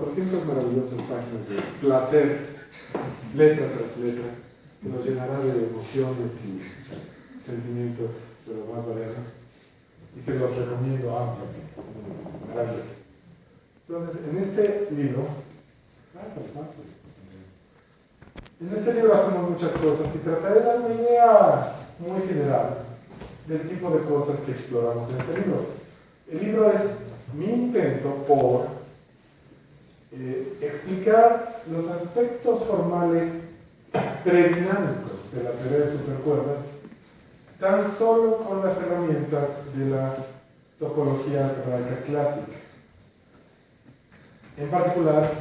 400 maravillosas páginas de placer, letra tras letra, que nos llenará de emociones y sentimientos de lo más variado. Y se los recomiendo ampliamente, es muy maravilloso. Entonces, en este libro hacemos muchas cosas y trataré de dar una idea muy general del tipo de cosas que exploramos en este libro. El libro es mi intento por explicar los aspectos formales predinámicos de la teoría de supercuerdas tan solo con las herramientas de la topología algebraica clásica. En particular,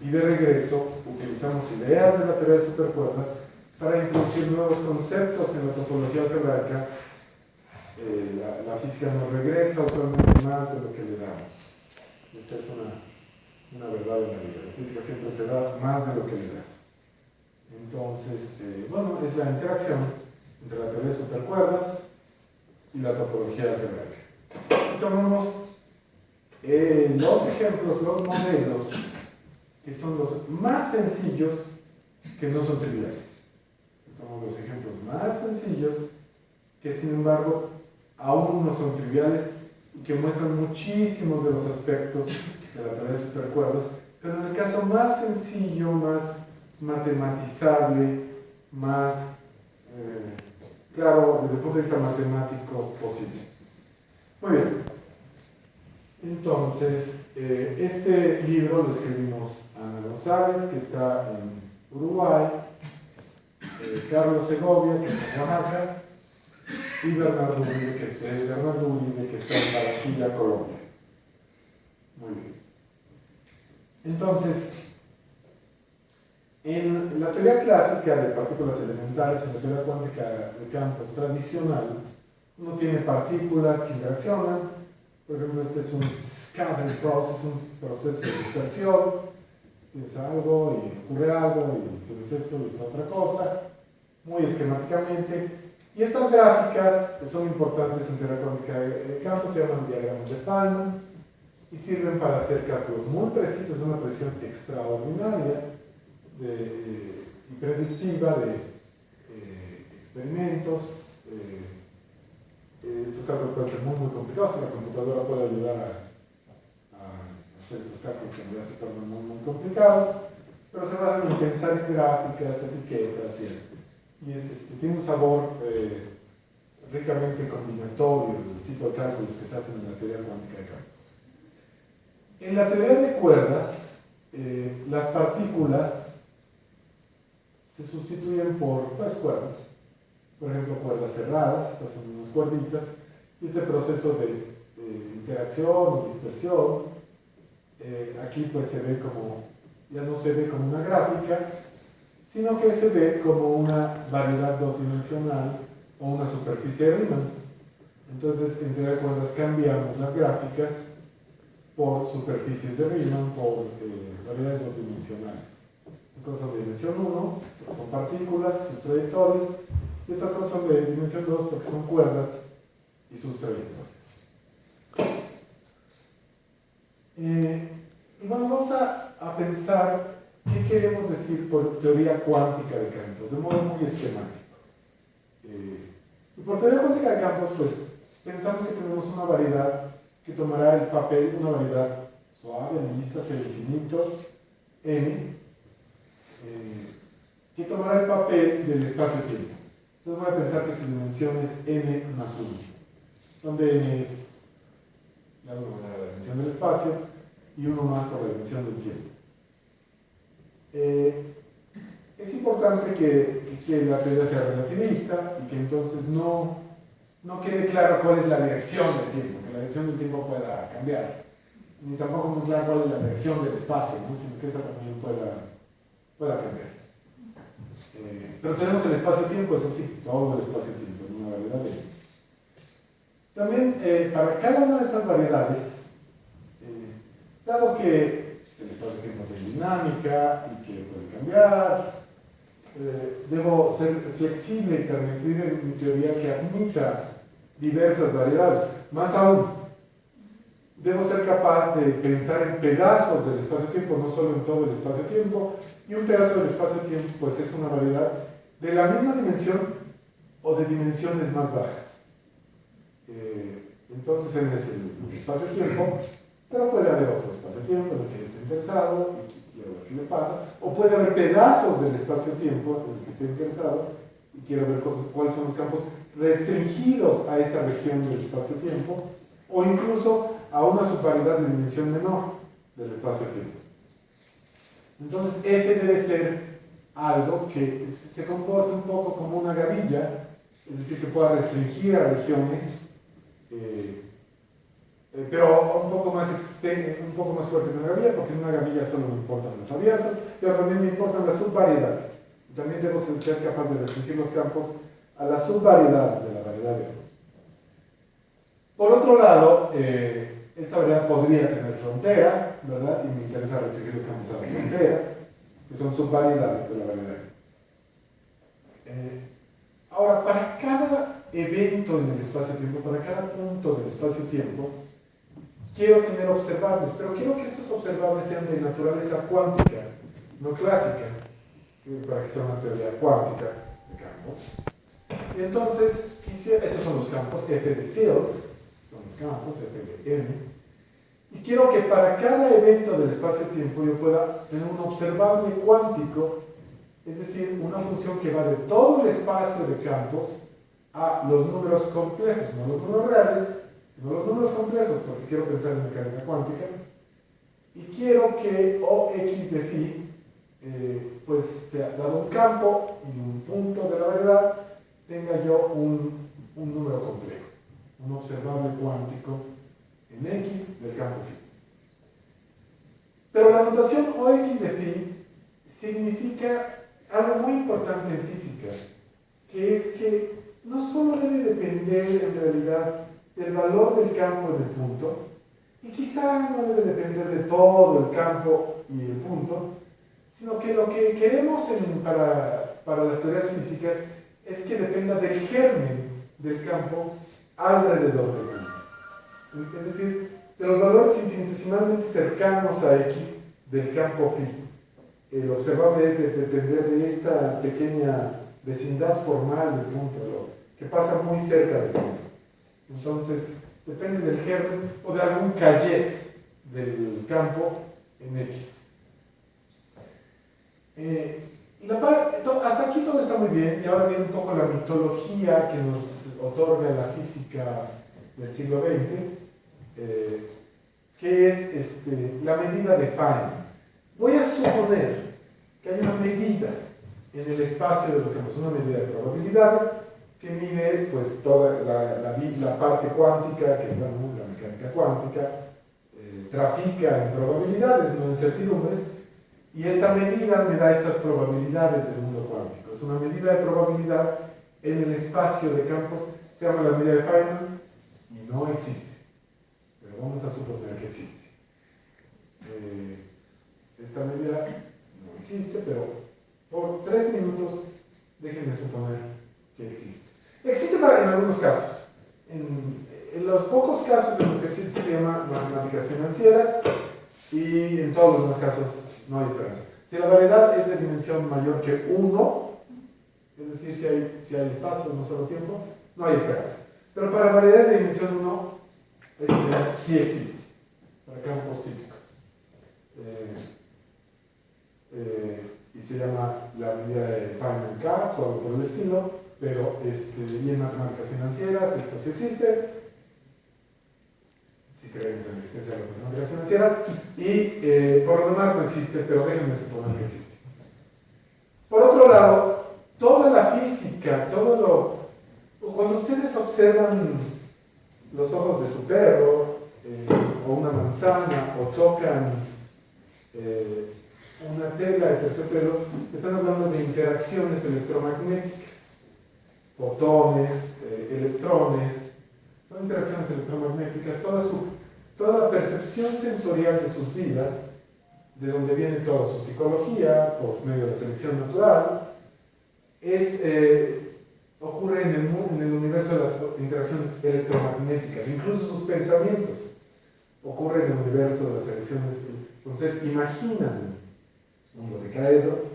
y de regreso, utilizamos ideas de la teoría de supercuerdas para introducir nuevos conceptos en la topología algebraica. La física nos regresa usualmente más de lo que le damos. Esta es una verdad en la vida. La física siempre te da más de lo que le das. Entonces, bueno, es la interacción entre la teoría de supercuerdas y la topología algebraica. Y tomamos los ejemplos, los modelos, que son los más sencillos, que no son triviales. Tomamos los ejemplos más sencillos, que sin embargo aún no son triviales y que muestran muchísimos de los aspectos de la teoría de supercuerdas, pero en el caso más sencillo, más matematizable, más claro desde el punto de vista matemático posible. Muy bien. Entonces, este libro lo escribimos Ana González, que está en Uruguay, Carlos Segovia, que está en Oaxaca, y Bernardo Uribe, que está en Barranquilla, Colombia. Muy bien. Entonces, en la teoría clásica de partículas elementales, en la teoría cuántica de campos tradicional, uno tiene partículas que interaccionan. Por ejemplo, este es un scattering process, un proceso de dispersión. Tienes algo y ocurre algo, y tienes esto y esta otra cosa, muy esquemáticamente. Y estas gráficas son importantes en teoría cuántica de campos, se llaman diagramas de Feynman, y sirven para hacer cálculos muy precisos, una precisión extraordinaria y predictiva de experimentos. Estos cálculos pueden ser muy complicados y la computadora puede ayudar a hacer estos cálculos que ya se tornan muy complicados, pero se basan en pensar en gráficas, etiquetas, y tiene un sabor ricamente combinatorio del tipo de cálculos que se hacen en la teoría cuántica de campos. En la teoría de cuerdas, las partículas se sustituyen por cuerdas. Por ejemplo, cuerdas cerradas, estas son unas cuerditas, y este proceso de interacción o dispersión, aquí pues se ve como, ya no se ve como una gráfica, sino que se ve como una variedad dos-dimensional o una superficie de Riemann. Entonces, en teoría de cuerdas cambiamos las gráficas por superficies de Riemann, por variedades dos-dimensionales. Estas son de dimensión 1, porque son partículas y sus trayectorias, y estas cosas son de dimensión 2 porque son cuerdas y sus trayectorias. Y bueno, vamos a pensar qué queremos decir por teoría cuántica de campos, de modo muy esquemático. Y por teoría cuántica de campos, pues pensamos que tenemos una variedad que tomará el papel, una variedad suave, lisa, hacia el infinito, n, que tomará el papel del espacio-tiempo. Entonces voy a pensar que su dimensión es n más 1, donde n es de alguna manera la dimensión del espacio y 1 más por la dimensión del tiempo. Es importante que la teoría sea relativista y que entonces no quede claro cuál es la dirección del tiempo, que la dirección del tiempo pueda cambiar, ni tampoco muy claro cuál es la dirección del espacio, ¿no? Sino que esa también pueda cambiar. Pero tenemos el espacio-tiempo, eso sí, todo el espacio-tiempo, en una variedad de. También, para cada una de estas variedades, dado que el espacio-tiempo tiene dinámica y que puede cambiar, debo ser flexible y permitir en mi teoría que admita diversas variedades. Más aún, debo ser capaz de pensar en pedazos del espacio-tiempo, no solo en todo el espacio-tiempo, y un pedazo del espacio-tiempo pues es una variedad de la misma dimensión o de dimensiones más bajas. Entonces en ese espacio-tiempo, pero puede haber otro espacio-tiempo en el que yo esté interesado y quiero ver qué le pasa, o puede haber pedazos del espacio-tiempo en el que esté interesado y quiero ver cuáles son los campos restringidos a esa región del espacio-tiempo, o incluso a una subvariedad de dimensión menor del espacio-tiempo. Entonces, F debe ser algo que se comporte un poco como una gavilla, es decir, que pueda restringir a regiones, pero un poco más fuerte que una gavilla, porque en una gavilla solo me importan los abiertos, pero también me importan las subvariedades. Y también debo ser capaz de restringir los campos a las subvariedades de la variedad de O. Por otro lado, esta variedad podría tener frontera, ¿verdad? Y me interesa restringir los campos a la frontera, que son subvariedades de la variedad. Ahora, para cada evento en el espacio-tiempo, para cada punto del espacio-tiempo, quiero tener observables, pero quiero que estos observables sean de naturaleza cuántica, no clásica, para que sea una teoría cuántica de campos. Y entonces, estos son los campos F de field, son los campos F de M, y quiero que para cada evento del espacio-tiempo yo pueda tener un observable cuántico, es decir, una función que va de todo el espacio de campos a los números complejos, no los números reales, sino los números complejos, porque quiero pensar en mecánica cuántica, y quiero que OX de phi, pues sea dado un campo y un punto de la variedad, tenga yo un número complejo, un observable cuántico en X del campo phi. Pero la notación OX de phi significa algo muy importante en física, que es que no solo debe depender en realidad del valor del campo en el punto, y quizá no debe depender de todo el campo y el punto, sino que lo que queremos para las teorías físicas es que dependa del germen del campo alrededor del punto. Es decir, de los valores infinitesimalmente cercanos a X del campo phi. El observable debe depender de esta pequeña vecindad formal del punto, que pasa muy cerca del punto. Entonces, depende del germen o de algún cayet del campo en X. Hasta aquí todo está muy bien, y ahora viene un poco la mitología que nos otorga la física del siglo XX, que es la medida de Feynman. Voy a suponer que hay una medida en el espacio de los campos, una medida de probabilidades, que mide pues toda la parte cuántica, que es la mecánica cuántica, trafica en probabilidades, no en certidumbres, y esta medida me da estas probabilidades del mundo cuántico. Es una medida de probabilidad en el espacio de campos, se llama la medida de Feynman, y no existe, pero vamos a suponer que existe. Esta medida no existe, pero por 3 minutos déjenme suponer que existe. Existe en algunos casos. En los pocos casos en los que existe se llama matemáticas financieras, y en todos los demás casos no hay esperanza. Si la variedad es de dimensión mayor que 1, es decir, si hay espacio en un solo tiempo, no hay esperanza. Pero para variedades de dimensión 1, esa medida sí existe, para campos típicos. Y se llama la medida de Feynman-Katz o algo por el estilo, pero y en matemáticas financieras esto sí existe, si creemos en la existencia de las matemáticas financieras, y por lo demás no existe, pero déjenme suponer que existe. Por otro lado, toda la física, cuando ustedes observan los ojos de su perro, o una manzana, o tocan una tela de terciopelo, están hablando de interacciones electromagnéticas, fotones, electrones, son interacciones electromagnéticas, toda la percepción sensorial de sus vidas, de donde viene toda su psicología, por medio de la selección natural, ocurre en el universo de las interacciones electromagnéticas, incluso sus pensamientos. ocurre en el universo de las elecciones. Entonces, imaginan un mundo decaedro,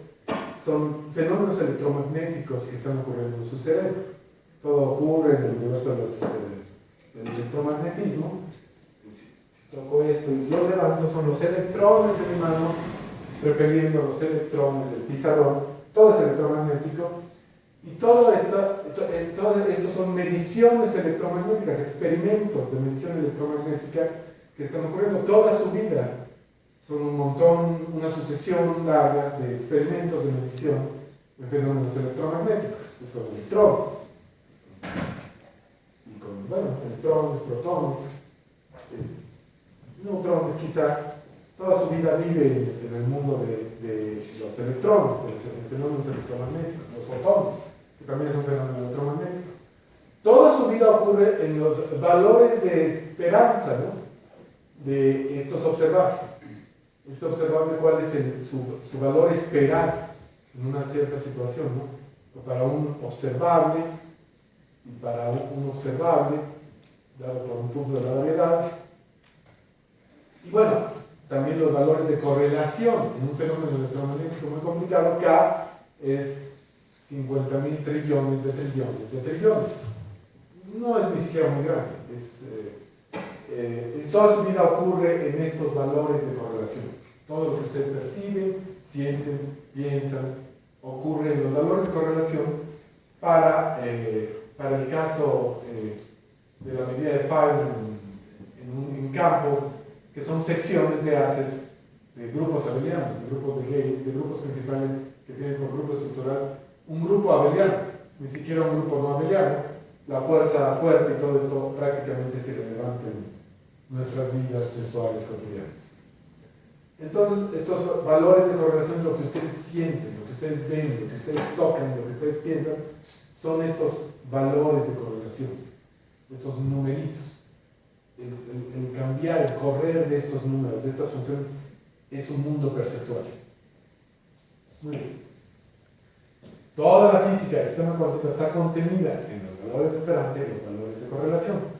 son fenómenos electromagnéticos que están ocurriendo en su cerebro. Todo ocurre en el universo del electromagnetismo. Si toco esto y lo levanto, son los electrones de mi mano repeliendo los electrones del pizarrón. Todo es electromagnético. Y todo esto son mediciones electromagnéticas, experimentos de medición electromagnética que están ocurriendo toda su vida. Son un montón, una sucesión larga de experimentos de medición de fenómenos electromagnéticos. Son electrones. Y con, bueno, electrones, protones, neutrones quizá. Toda su vida vive en el mundo de los electrones, de los fenómenos electromagnéticos, los fotones, que también son fenómenos electromagnéticos. Toda su vida ocurre en los valores de esperanza, ¿no?, de estos observables. Este observable, ¿cuál es su valor esperar en una cierta situación, ¿no? Para un observable y para un observable, dado por un punto de la variedad. Y bueno, también los valores de correlación en un fenómeno electromagnético muy complicado. K es 50.000 trillones de trillones de trillones. No es ni siquiera muy grande. Toda su vida ocurre en estos valores de correlación. Todo lo que ustedes perciben, sienten, piensan, ocurre en los valores de correlación para el caso de la medida de Feynman en campos que son secciones de haces de grupos abelianos, de grupos de Lie, de grupos principales que tienen por grupo estructural un grupo abeliano, ni siquiera un grupo no abeliano. La fuerza fuerte y todo esto prácticamente es irrelevante en nuestras vidas sexuales cotidianas. Entonces, estos valores de correlación, lo que ustedes sienten, lo que ustedes ven, lo que ustedes tocan, lo que ustedes piensan, son estos valores de correlación, estos numeritos. El cambiar, el correr de estos números, de estas funciones, es un mundo perceptual. Muy bien. Toda la física del sistema cuántico está contenida en los valores de esperanza y los valores de correlación.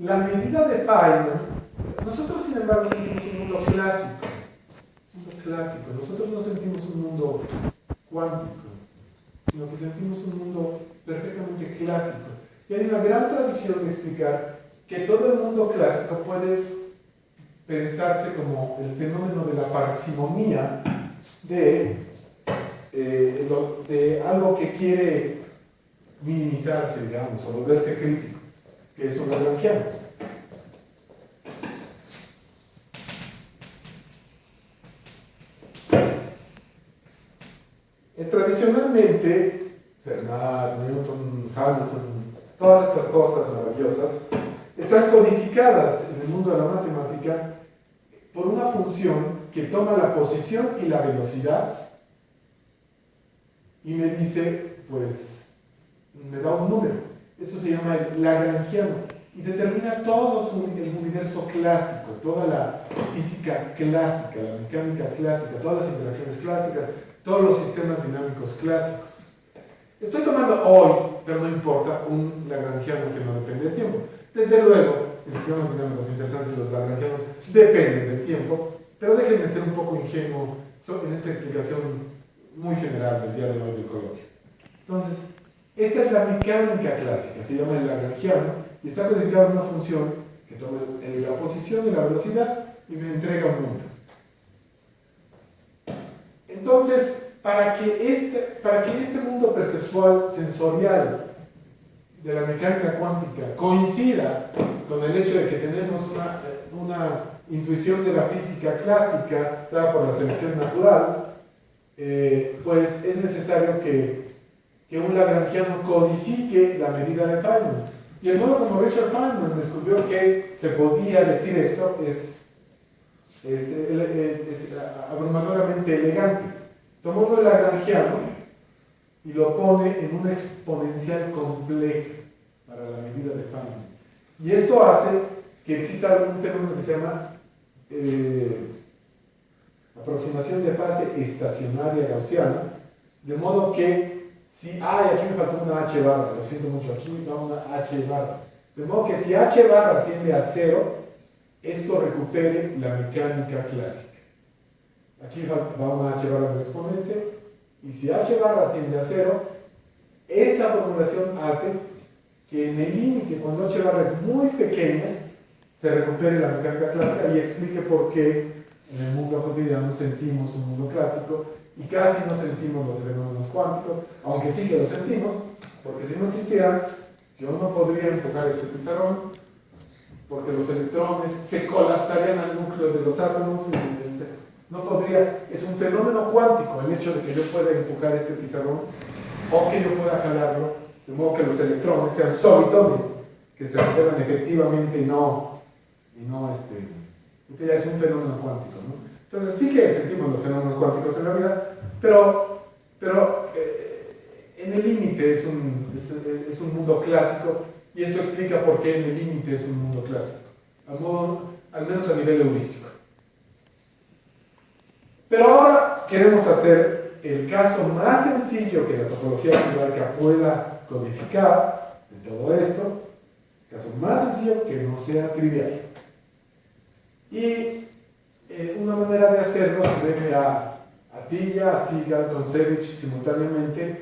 La medida de Feynman, nosotros sin embargo sentimos un mundo clásico. Nosotros no sentimos un mundo cuántico, sino que sentimos un mundo perfectamente clásico. Y hay una gran tradición de explicar que todo el mundo clásico puede pensarse como el fenómeno de la parsimonia de algo que quiere minimizarse, digamos, o volverse crítico, que es un lagrangiano. Tradicionalmente, Fermat, Newton, Hamilton, todas estas cosas maravillosas están codificadas en el mundo de la matemática por una función que toma la posición y la velocidad y me dice, pues, me da un número. Eso se llama el lagrangiano y determina todo el universo clásico, toda la física clásica, la mecánica clásica, todas las interacciones clásicas, todos los sistemas dinámicos clásicos. Estoy tomando hoy, pero no importa, un lagrangiano que no depende del tiempo. Desde luego, en los sistemas dinámicos interesantes los lagrangianos dependen del tiempo, pero déjenme ser un poco ingenuo en esta explicación muy general del día de hoy del coloquio. Entonces, esta es la mecánica clásica, se llama el lagrangiano, y está codificada en una función que toma la posición y la velocidad y me entrega un número. Entonces, para que este mundo perceptual sensorial de la mecánica cuántica coincida con el hecho de que tenemos una intuición de la física clásica dada por la selección natural, pues es necesario que un lagrangiano codifique la medida de Feynman. Y el modo como Richard Feynman descubrió que se podía decir esto es abrumadoramente elegante. Tomó el lagrangiano y lo pone en una exponencial compleja para la medida de Feynman. Y esto hace que exista un fenómeno que se llama aproximación de fase estacionaria gaussiana, de modo que aquí me faltó una h barra, lo siento mucho, aquí va una h barra, de modo que si h barra tiende a 0, esto recupere la mecánica clásica. Aquí va una h barra del exponente, y si h barra tiende a 0, esta formulación hace que en el límite, cuando h barra es muy pequeña, se recupere la mecánica clásica y explique por qué en el mundo cotidiano sentimos un mundo clásico y casi no sentimos los fenómenos cuánticos, aunque sí que los sentimos, porque si no existieran, yo no podría empujar este pizarrón, porque los electrones se colapsarían al núcleo de los átomos y no podría. Es un fenómeno cuántico el hecho de que yo pueda empujar este pizarrón o que yo pueda jalarlo, de modo que los electrones sean solitones, que se repelan efectivamente y no esto ya es un fenómeno cuántico, ¿no? Entonces sí que sentimos los fenómenos cuánticos en la vida, pero en el límite es un mundo clásico, y esto explica por qué en el límite es un mundo clásico, al menos a nivel heurístico. Pero ahora queremos hacer el caso más sencillo que la topología algebraica pueda codificar de todo esto, el caso más sencillo que no sea trivial. Y una manera de hacerlo se debe a Atiyah, a Sigal, Kontsevich simultáneamente.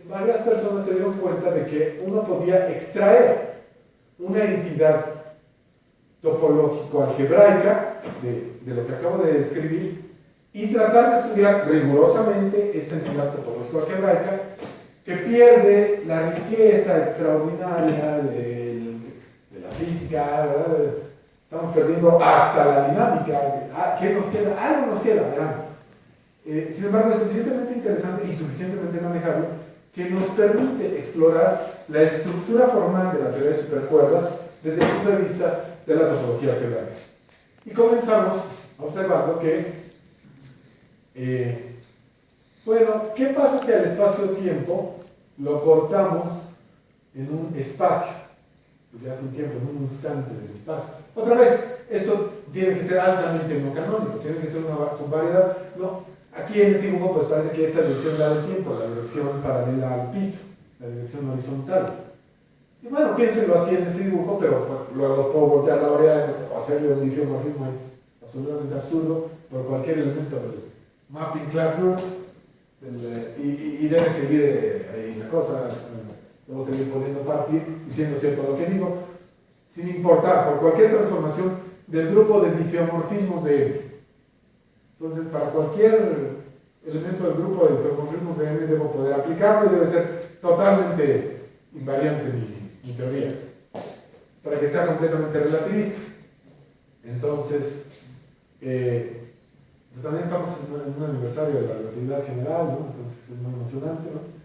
Varias personas se dieron cuenta de que uno podía extraer una entidad topológico-algebraica de lo que acabo de describir y tratar de estudiar rigurosamente esta entidad topológico-algebraica que pierde la riqueza extraordinaria de la física, ¿verdad? Estamos perdiendo hasta la dinámica. ¿Qué nos queda? Algo nos queda, verán. Sin embargo, es suficientemente interesante y suficientemente manejable que nos permite explorar la estructura formal de la teoría de supercuerdas desde el punto de vista de la topología algebraica. Y comenzamos observando que, ¿qué pasa si al espacio-tiempo lo cortamos en un espacio? Pues ya sin tiempo, en un instante del espacio. Otra vez, esto tiene que ser altamente no canónico, tiene que ser una subvariedad. No, aquí en este dibujo pues parece que esta dirección da el tiempo, la dirección paralela al piso, la dirección horizontal. Y bueno, piénsenlo así en este dibujo, pero bueno, luego puedo voltear la variedad o hacerle un difeomorfismo absolutamente absurdo por cualquier elemento del mapping classroom y debe seguir ahí la cosa. Debo seguir poniendo partir y siendo cierto lo que digo, sin importar por cualquier transformación del grupo de difeomorfismos de M. Entonces, para cualquier elemento del grupo de difeomorfismos de M debo poder aplicarlo y debe ser totalmente invariante mi teoría, para que sea completamente relativista. Entonces, pues también estamos en un aniversario de la relatividad general, ¿no? Entonces es muy emocionante, ¿no?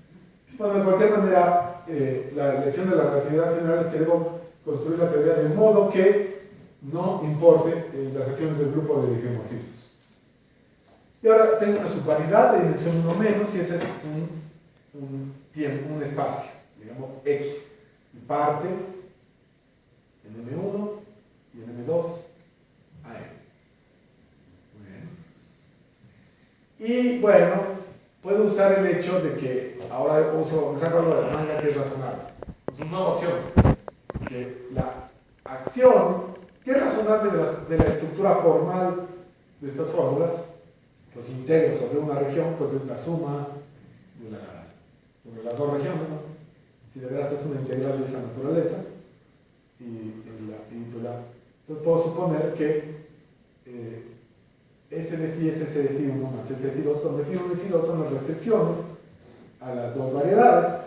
Bueno, de cualquier manera, la lección de la relatividad general es que debo construir la teoría de modo que no importe las acciones del grupo de difeomorfismos. Y ahora tengo una subvariedad de dimensión 1 menos, y ese es un espacio, digamos X, y parte en M1 y en M2 a M. Muy bien. Y bueno, puedo usar el hecho de que ahora me saco algo de la manga que es razonable. Es una nueva opción. Que la acción, que es razonable de la estructura formal de estas fórmulas, los integros sobre una región, pues es la suma sobre las dos regiones, ¿no? Si de veras es una integral de esa naturaleza, entonces puedo suponer que S de phi es S de phi 1 más S de phi 2, donde phi 1 y phi 2 son las restricciones a las dos variedades,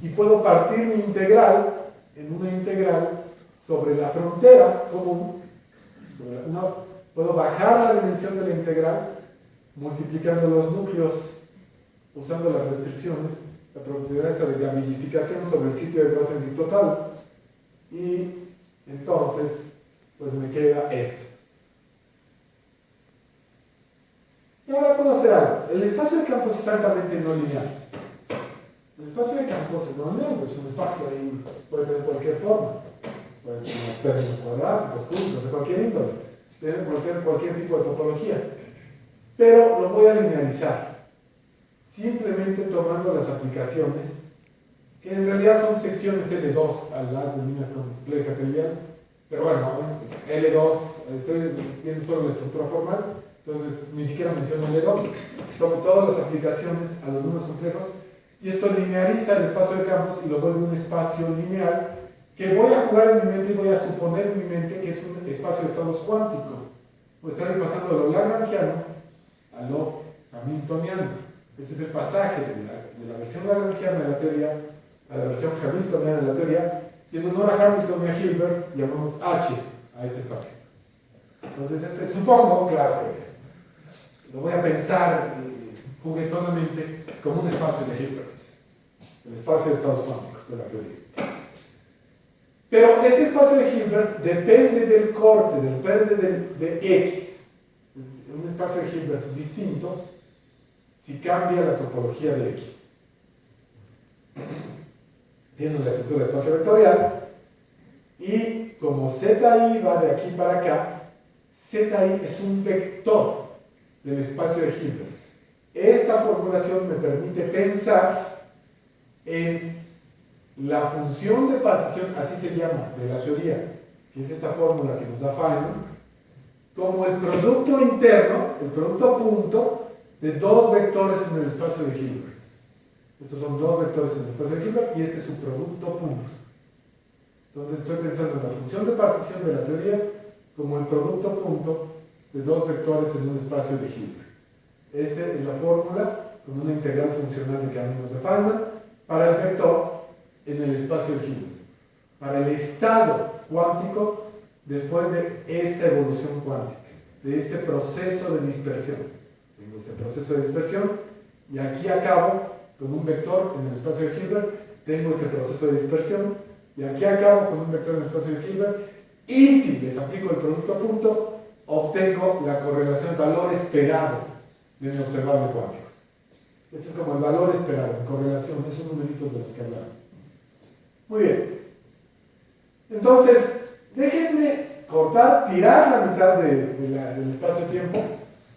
y puedo partir mi integral en una integral sobre la frontera común, puedo bajar la dimensión de la integral multiplicando los núcleos usando las restricciones, la propiedad esta de gamificación sobre el sitio de Grothendieck total, y entonces pues me queda esto. Y ahora puedo hacer algo. El espacio de campos es altamente no lineal. El espacio de campos es no lineal, es un espacio ahí, puede tener cualquier forma, puede tener términos cuadráticos, cúbicos, de cualquier índole, puede tener cualquier tipo de topología, pero lo voy a linealizar, simplemente tomando las aplicaciones, que en realidad son secciones L2 a las de líneas compleja trivial, Pero bueno, L2, estoy viendo solo la estructura formal, entonces ni siquiera menciono L2. Tomo todas las aplicaciones a los números complejos y esto lineariza el espacio de campos y lo vuelve un espacio lineal que voy a jugar en mi mente y voy a suponer en mi mente que es un espacio de estados cuántico. Pues estoy pasando de lo lagrangiano a lo hamiltoniano. Este es el pasaje de la versión lagrangiana de la teoría a la versión hamiltoniana de la teoría, y en honor a Hamilton y a Hilbert llamamos H a este espacio. Entonces, supongo, claro, que lo voy a pensar juguetonamente como un espacio de Hilbert, el espacio de estados cuánticos de la teoría. Pero este espacio de Hilbert depende del corte, depende de X. Un espacio de Hilbert distinto si cambia la topología de X. Tiene la estructura de espacio vectorial y como ZI va de aquí para acá, ZI es un vector del espacio de Hilbert. Esta formulación me permite pensar en la función de partición, así se llama, de la teoría, que es esta fórmula que nos da Feynman, como el producto interno, el producto punto, de dos vectores en el espacio de Hilbert. Estos son dos vectores en el espacio de Hilbert y este es su producto punto. Entonces estoy pensando en la función de partición de la teoría como el producto punto de dos vectores en un espacio de Hilbert. Esta es la fórmula con una integral funcional de caminos de Feynman para el vector en el espacio de Hilbert. Para el estado cuántico después de esta evolución cuántica, de este proceso de dispersión. Tengo este proceso de dispersión y aquí acabo con un vector en el espacio de Hilbert, tengo este proceso de dispersión, y aquí acabo con un vector en el espacio de Hilbert, y si les aplico el producto punto, obtengo la correlación valor esperado de mi observable cuántico. Este es como el valor esperado, en correlación, esos numeritos de los que hablaba. Muy bien. Entonces, déjenme cortar, tirar la mitad del espacio-tiempo,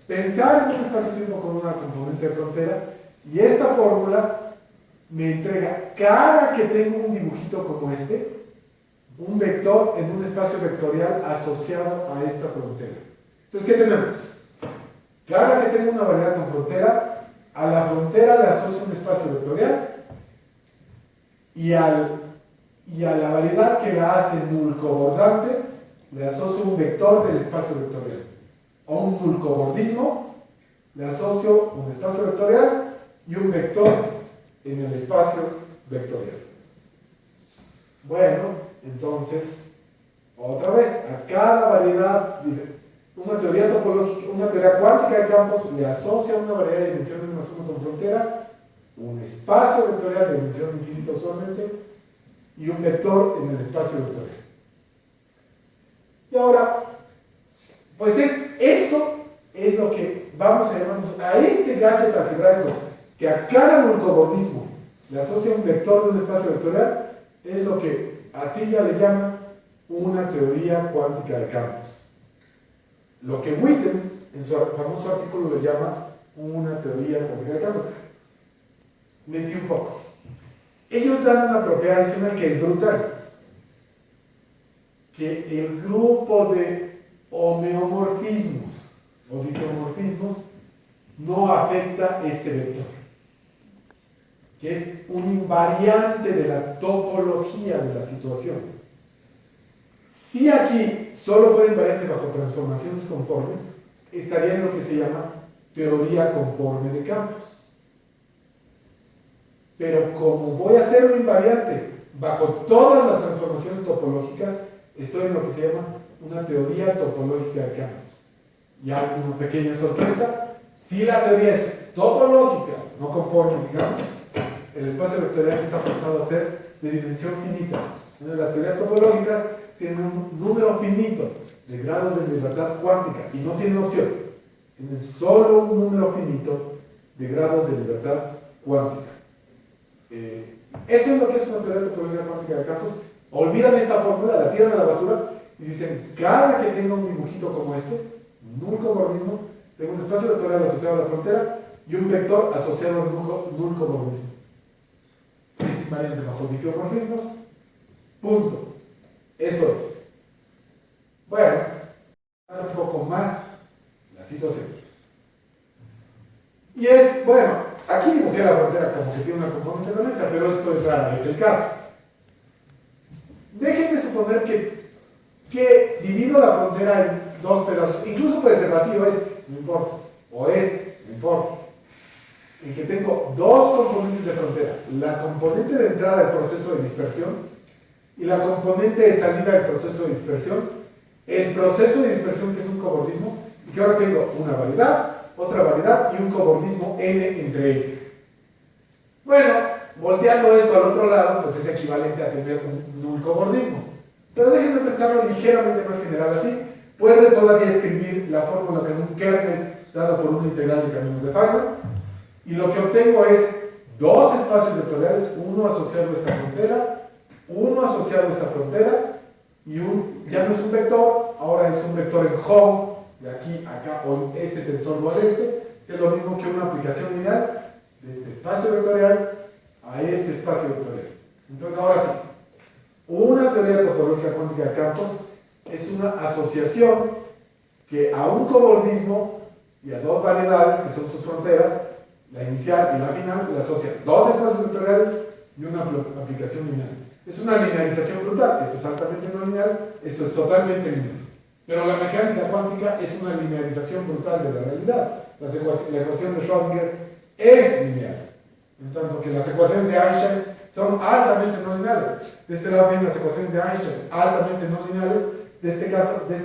pensar en un espacio-tiempo con una componente de frontera, y esta fórmula me entrega, cada que tengo un dibujito como este, un vector en un espacio vectorial asociado a esta frontera. Entonces, ¿qué tenemos? Cada que tengo una variedad con frontera, a la frontera le asocio un espacio vectorial y a la variedad que la hace null-cobordante le asocio un vector del espacio vectorial. A un null-cobordismo le asocio un espacio vectorial y un vector en el espacio vectorial. Bueno, entonces, otra vez, a cada variedad, una teoría topológica, una teoría cuántica de campos le asocia una variedad de dimensiones más 1 con frontera, un espacio vectorial de dimensión infinita usualmente, y un vector en el espacio vectorial. Y ahora, pues esto es lo que vamos a llamar a este gadget algebraico que a cada null-cobordismo le asocia un vector de un espacio vectorial, es lo que Atiyah le llama una teoría cuántica de campos. Lo que Witten, en su famoso artículo, le llama una teoría cuántica de campos. Metí un poco. Ellos dan una propiedad adicional que es brutal. Que el grupo de homeomorfismos o difeomorfismos no afecta este vector, que es un invariante de la topología de la situación. Si aquí solo fuera invariante bajo transformaciones conformes, estaría en lo que se llama teoría conforme de campos. Pero como voy a hacerlo invariante bajo todas las transformaciones topológicas, estoy en lo que se llama una teoría topológica de campos. Y hay una pequeña sorpresa: si la teoría es topológica, no conforme, digamos, el espacio vectorial está forzado a ser de dimensión finita. Entonces, las teorías topológicas tienen un número finito de grados de libertad cuántica y no tienen opción. Tienen solo un número finito de grados de libertad cuántica. Esto es lo que es una teoría topológica cuántica de campos. Olvidan esta fórmula, la tiran a la basura y dicen: cada que tenga un dibujito como este, null-cobordismo, tengo un espacio vectorial asociado a la frontera y un vector asociado al null-cobordismo. Es invariante bajo difeomorfismos. Punto. Eso es. Bueno, un poco más la situación. Y es, bueno, aquí dibujé la frontera como que tiene una componente conexa, pero esto es raro, es el caso. Dejen de suponer que divido la frontera en dos pedazos, incluso puede ser vacío, no importa, o no importa. En que tengo dos componentes de frontera, la componente de entrada del proceso de dispersión y la componente de salida del proceso de dispersión, el proceso de dispersión que es un cobordismo, y que ahora tengo una variedad, otra variedad y un cobordismo n entre ellas. Bueno, volteando esto al otro lado, pues es equivalente a tener un cobordismo. Pero déjenme pensarlo ligeramente más general así. Puedo todavía escribir la fórmula de un kernel dado por una integral de caminos de Feynman, y lo que obtengo es dos espacios vectoriales, uno asociado a esta frontera, uno asociado a esta frontera, y ya no es un vector, ahora es un vector en home, de aquí a acá, o en este tensor dual que es lo mismo que una aplicación lineal de este espacio vectorial a este espacio vectorial. Entonces, ahora sí, una teoría topológica cuántica de campos es una asociación que a un cobordismo y a dos variedades, que son sus fronteras, la inicial y la final, le asocia dos espacios vectoriales y una aplicación lineal. Es una linealización brutal. Esto es altamente no lineal, esto es totalmente lineal. Pero la mecánica cuántica es una linealización brutal de la realidad. La ecuación de Schrödinger es lineal, en tanto que las ecuaciones de Einstein son altamente no lineales. De este lado tienen las ecuaciones de Einstein altamente no lineales, de este lado tienen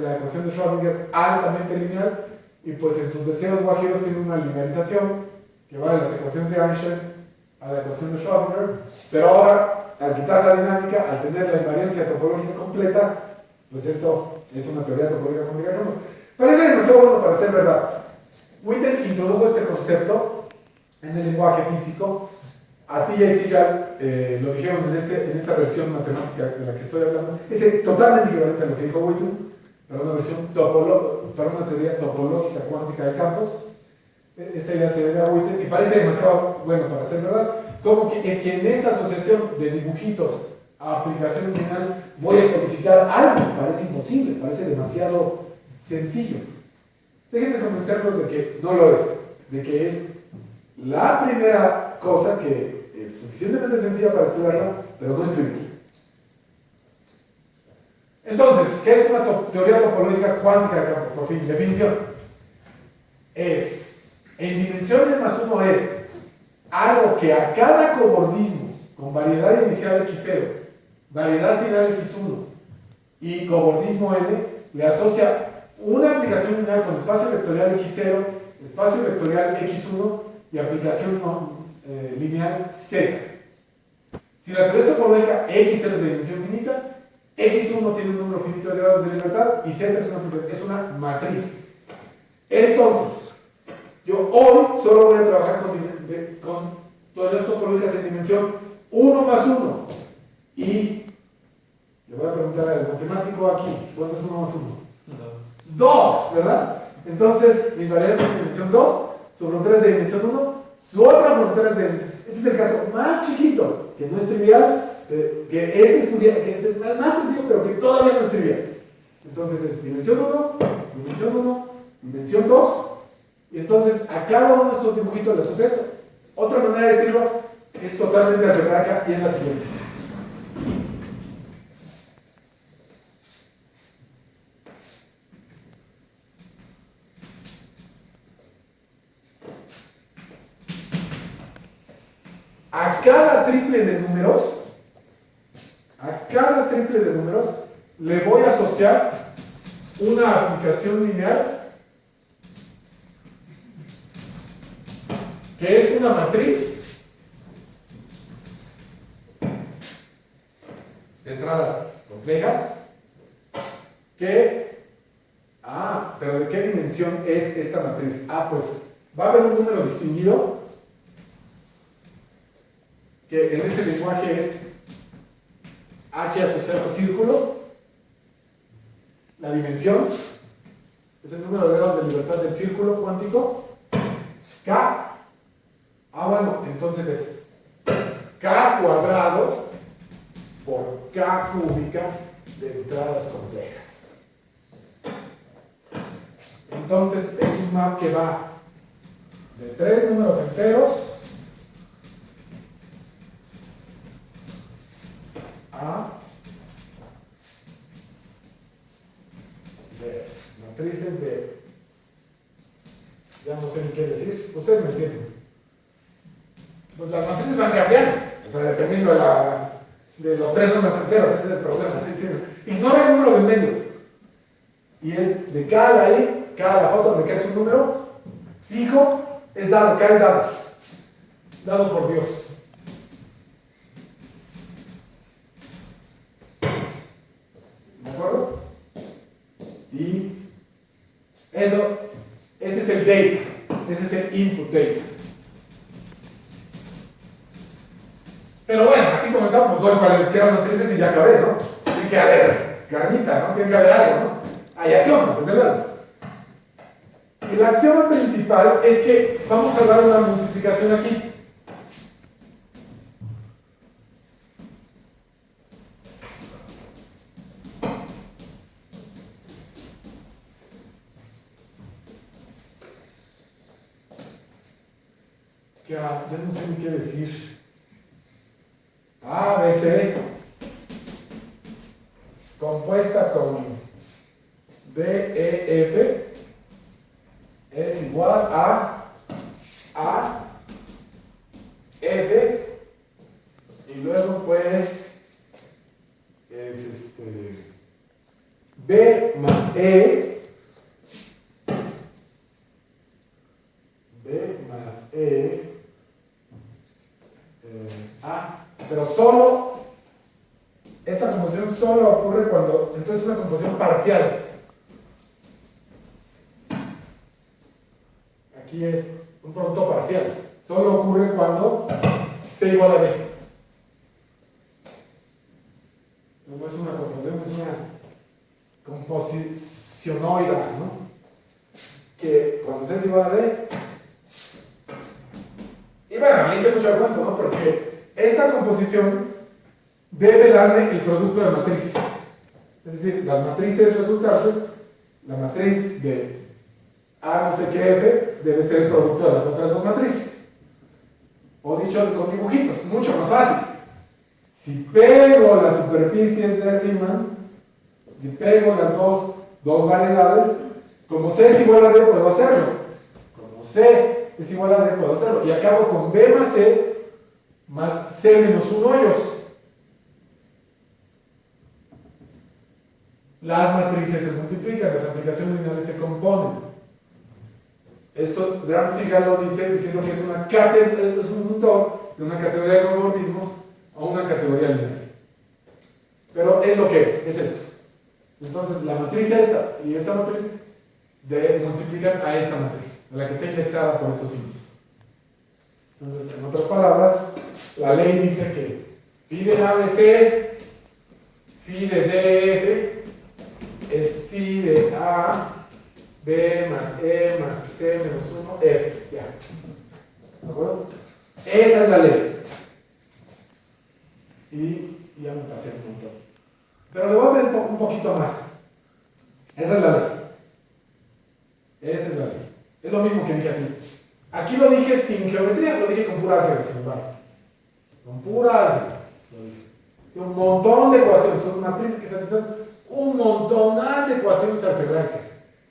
la ecuación de Schrödinger altamente lineal, y pues en sus deseos guajiros tienen una linealización que va de las ecuaciones de Einstein a la ecuación de Schrödinger, pero ahora, al quitar la dinámica, al tener la invariancia topológica completa, pues esto es una teoría topológica cuántica de campos. Parece demasiado bueno para ser verdad. Witten introdujo este concepto en el lenguaje físico. A ti y a Sigal lo dijeron en esta versión matemática de la que estoy hablando. Es totalmente equivalente a lo que dijo Witten, para una versión para una teoría topológica cuántica de campos. Esta idea se debe a Witten y parece demasiado bueno para ser verdad. Como que es que en esta asociación de dibujitos a aplicaciones lineales voy a codificar algo, parece imposible, parece demasiado sencillo. Déjenme convencerlos de que no lo es, de que es la primera cosa que es suficientemente sencilla para estudiarla, pero no es trivial. Entonces, ¿qué es una teoría topológica cuántica de campos? Por fin, definición. En dimensiones más 1 es algo que a cada cobordismo con variedad inicial x0, variedad final x1 y cobordismo n le asocia una aplicación lineal con espacio vectorial x0, espacio vectorial x1 y aplicación lineal z. Si la teoría topológica x0 es de dimensión finita, x1 tiene un número finito de grados de libertad y z es una matriz. Entonces, yo hoy solo voy a trabajar con teorías topológicas en dimensión 1 más 1. Y le voy a preguntar al matemático aquí, ¿cuánto es 1 más 1? 2, ¿verdad? Entonces, mis variedades son de dimensión 2, su frontera es de dimensión 1, su otra frontera es de dimensión. Este es el caso más chiquito, que no es trivial, que es estudiar, que es el más sencillo, pero que todavía no es trivial. Entonces es dimensión 1, dimensión 1, dimensión 2. Y entonces a cada uno de estos dibujitos le asocio esto. Otra manera de decirlo es totalmente algebraica y es la siguiente. A cada triple de números, le voy a asociar una aplicación lineal que es una matriz de entradas complejas pero ¿de qué dimensión es esta matriz? Pues va a haber un número distinguido que en este lenguaje es H asociado al círculo. La dimensión es el número de grados de libertad del círculo cuántico. K. Bueno, entonces es K cuadrado por K cúbica de entradas complejas. Entonces es un map que va de 3 números enteros a de matrices de, ya no sé ni qué decir, ustedes me entienden. Pues las matrices van cambiando, o sea, dependiendo de los 3 números enteros, ese es el problema. Ignora el número del medio. Y es de cada ahí, cada foto donde cae su número, fijo, es dado, K es dado. Dado por Dios. ¿De acuerdo? Y eso, ese es el data, ese es el input data. Pero bueno, así como estamos, pues bueno, cualesquiera matrices y ya acabé, ¿no? Tiene que haber carnita, ¿no? Tiene que haber algo, ¿no? Hay acciones, desde luego. Y la acción principal es que vamos a dar una multiplicación aquí. Que ya no sé ni qué decir. A, B, C, compuesta con D, E, F, es igual a F, y luego pues es B más E, A, pero solo, esta composición solo ocurre cuando, entonces es una composición parcial. Aquí es un producto parcial, solo ocurre cuando C igual a B. No es una composición, es una composicionoidal, ¿no? Que cuando C es igual a B. Y bueno, me hice mucho el cuento, ¿no? Porque esta composición debe darle el producto de matrices. Es decir, las matrices resultantes, la matriz de A no sé qué F, debe ser el producto de las otras dos matrices. O dicho con dibujitos, mucho más fácil. Si pego las superficies de Riemann, si pego las dos variedades, como C es igual a D, puedo hacerlo. Como C es igual a D, puedo hacerlo. Y acabo con B más C menos 1 hoyos. Las matrices se multiplican, las aplicaciones lineales se componen. Esto Gramsci ya lo dice diciendo que es un junto de una categoría de cosmorfismos a una categoría lineal. Pero es lo que es esto. Entonces la matriz esta y esta matriz multiplican a esta matriz, a la que está indexada por estos signos. Entonces, en otras palabras, la ley dice que phi de ABC, phi de DF, es phi de A, B más E más C menos 1, F. Ya. ¿De acuerdo? Esa es la ley. Y ya me pasé un montón. Pero le voy a ver un poquito más. Esa es la ley. Esa es la ley. Es lo mismo que dije aquí. Aquí lo dije sin geometría, lo dije con pura álgebra, sin embargo. Con pura álgebra. Lo dije. Un montón de ecuaciones, son matrices que satisfacen un montón de ecuaciones algebraicas.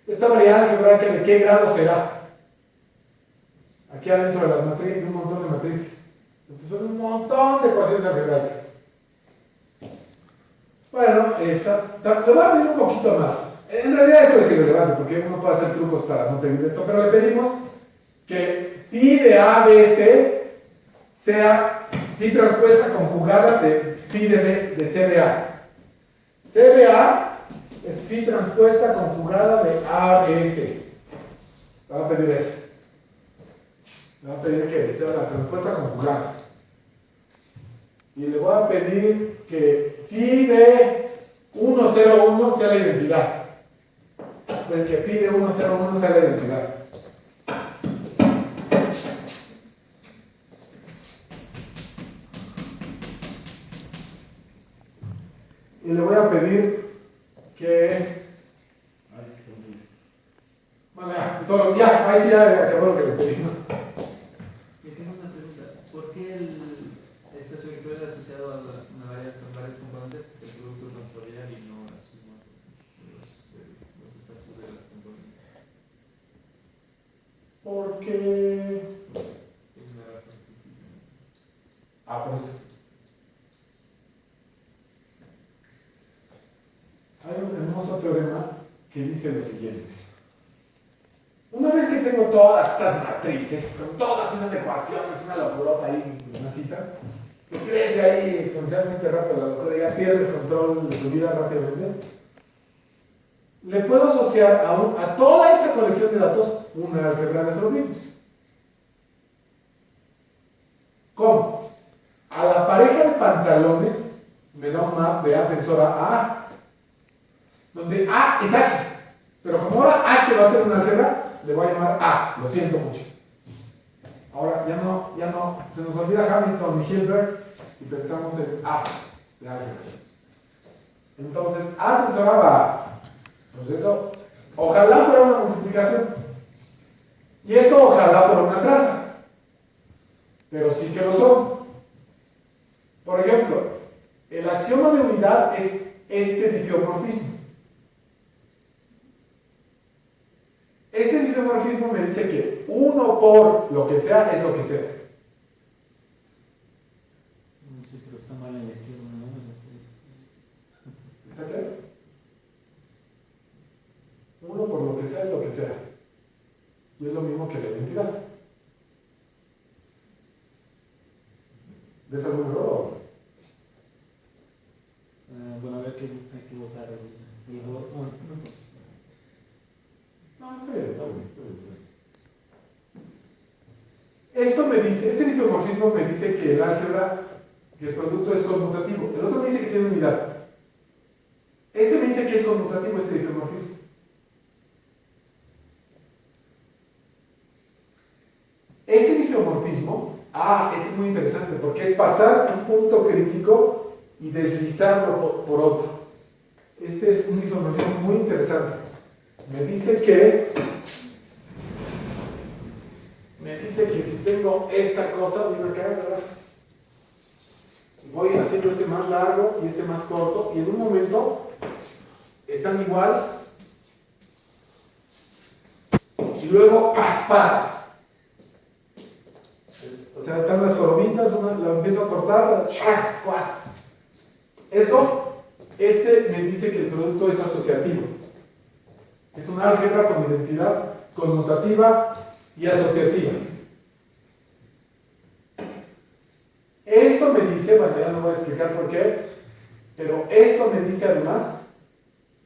Esta variedad algebraica, ¿de qué grado será? Aquí adentro de las matrices, un montón de matrices. Entonces son un montón de ecuaciones algebraicas. Bueno, le voy a pedir un poquito más. En realidad esto es irrelevante porque uno puede hacer trucos para no pedir esto, pero le pedimos que phi de ABC sea phi transpuesta conjugada de phi de C de A. C de A es phi transpuesta conjugada de ABC. Le voy a pedir eso. Le voy a pedir que sea la transpuesta conjugada. Y le voy a pedir que phi de 101 sea la identidad. Del que phi de 101 sea la identidad. Y le voy a a pedir que... Ay, bueno, ya, ahí sí ya acabó lo que le pedí, ¿no? Yo tengo una pregunta. ¿Por qué el espacio virtual es asociado a varios componentes del producto transversal y no a los espacios de las componentes? Porque... Es una razón específica. Pues hay un hermoso teorema que dice lo siguiente. Una vez que tengo todas estas matrices, con todas esas ecuaciones, una locurota ahí maciza, que crece ahí exponencialmente rápido la locura, ya pierdes control de tu vida rápidamente, le puedo asociar a toda esta colección de datos una álgebra de Frobenius. ¿Cómo? A la pareja de pantalones me da un map de A tensor a A, donde A es H, pero como ahora H va a ser una álgebra, le voy a llamar A, lo siento mucho. Ahora ya no, se nos olvida Hamilton y Hilbert y pensamos en A de álgebra. Entonces, A tensor A va A. Pues eso, ojalá fuera una multiplicación. Y esto ojalá fuera una traza. Pero sí que lo son. Por ejemplo, el axioma de unidad es este difiomorfismo. Este difiomorfismo me dice que 1 por lo que sea es lo que sea. Sí, pero está mal en la izquierda, ¿no? ¿Está claro? 1 por lo que sea es lo que sea. Y es lo mismo que la identidad. ¿Ves algún error? Bueno, a ver qué hay que votar el voto. No, está bien, está bien. Esto me dice, este difiomorfismo me dice que el álgebra, que el producto es conmutativo. El otro me dice que tiene unidad. Este me dice que es conmutativo, este difiomorfismo. Este difiomorfismo, este es muy interesante porque es pasar un punto crítico y deslizarlo por otro. Este es un difiomorfismo muy interesante. Me dice que si tengo esta cosa, viene acá, ¿verdad? Voy haciendo este más largo y este más corto, y en un momento están igual, y luego pasa. O sea, están las formitas, la empiezo a cortar, ¡cuas! Eso, me dice que el producto es asociativo. Es una álgebra con identidad conmutativa y asociativa. Esto me dice, bueno, ya no voy a explicar por qué, pero esto me dice además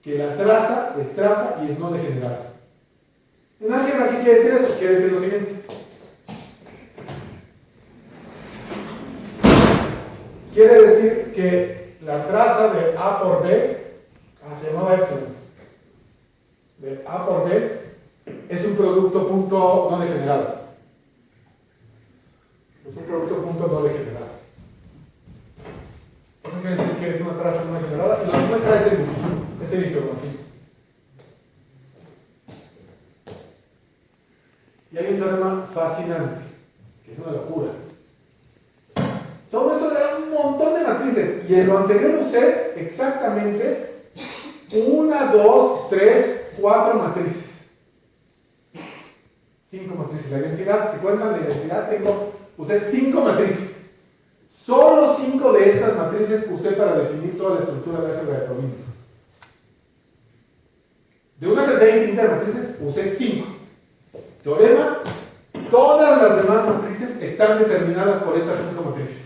que la traza es traza y es no degenerada. En álgebra, ¿qué quiere decir eso? Quiere decir lo siguiente. Quiere decir que la traza de A por B, se llamaba epsilon, de A por B, es un producto punto no degenerado. Es un producto punto no degenerado. Eso quiere decir que es una traza no degenerada y la muestra es el difiomorfismo. Y hay un teorema fascinante, que es una locura. Todo esto era un montón de matrices, y en lo anterior usé exactamente 1, 2, 3, 4 matrices. 5 matrices. La identidad, si cuentan la identidad, usé 5 matrices. Solo 5 de estas matrices usé para definir toda la estructura de álgebra de Frobenius. De una cantidad infinita de matrices, usé 5. Teorema, todas las demás matrices están determinadas por estas 5 matrices.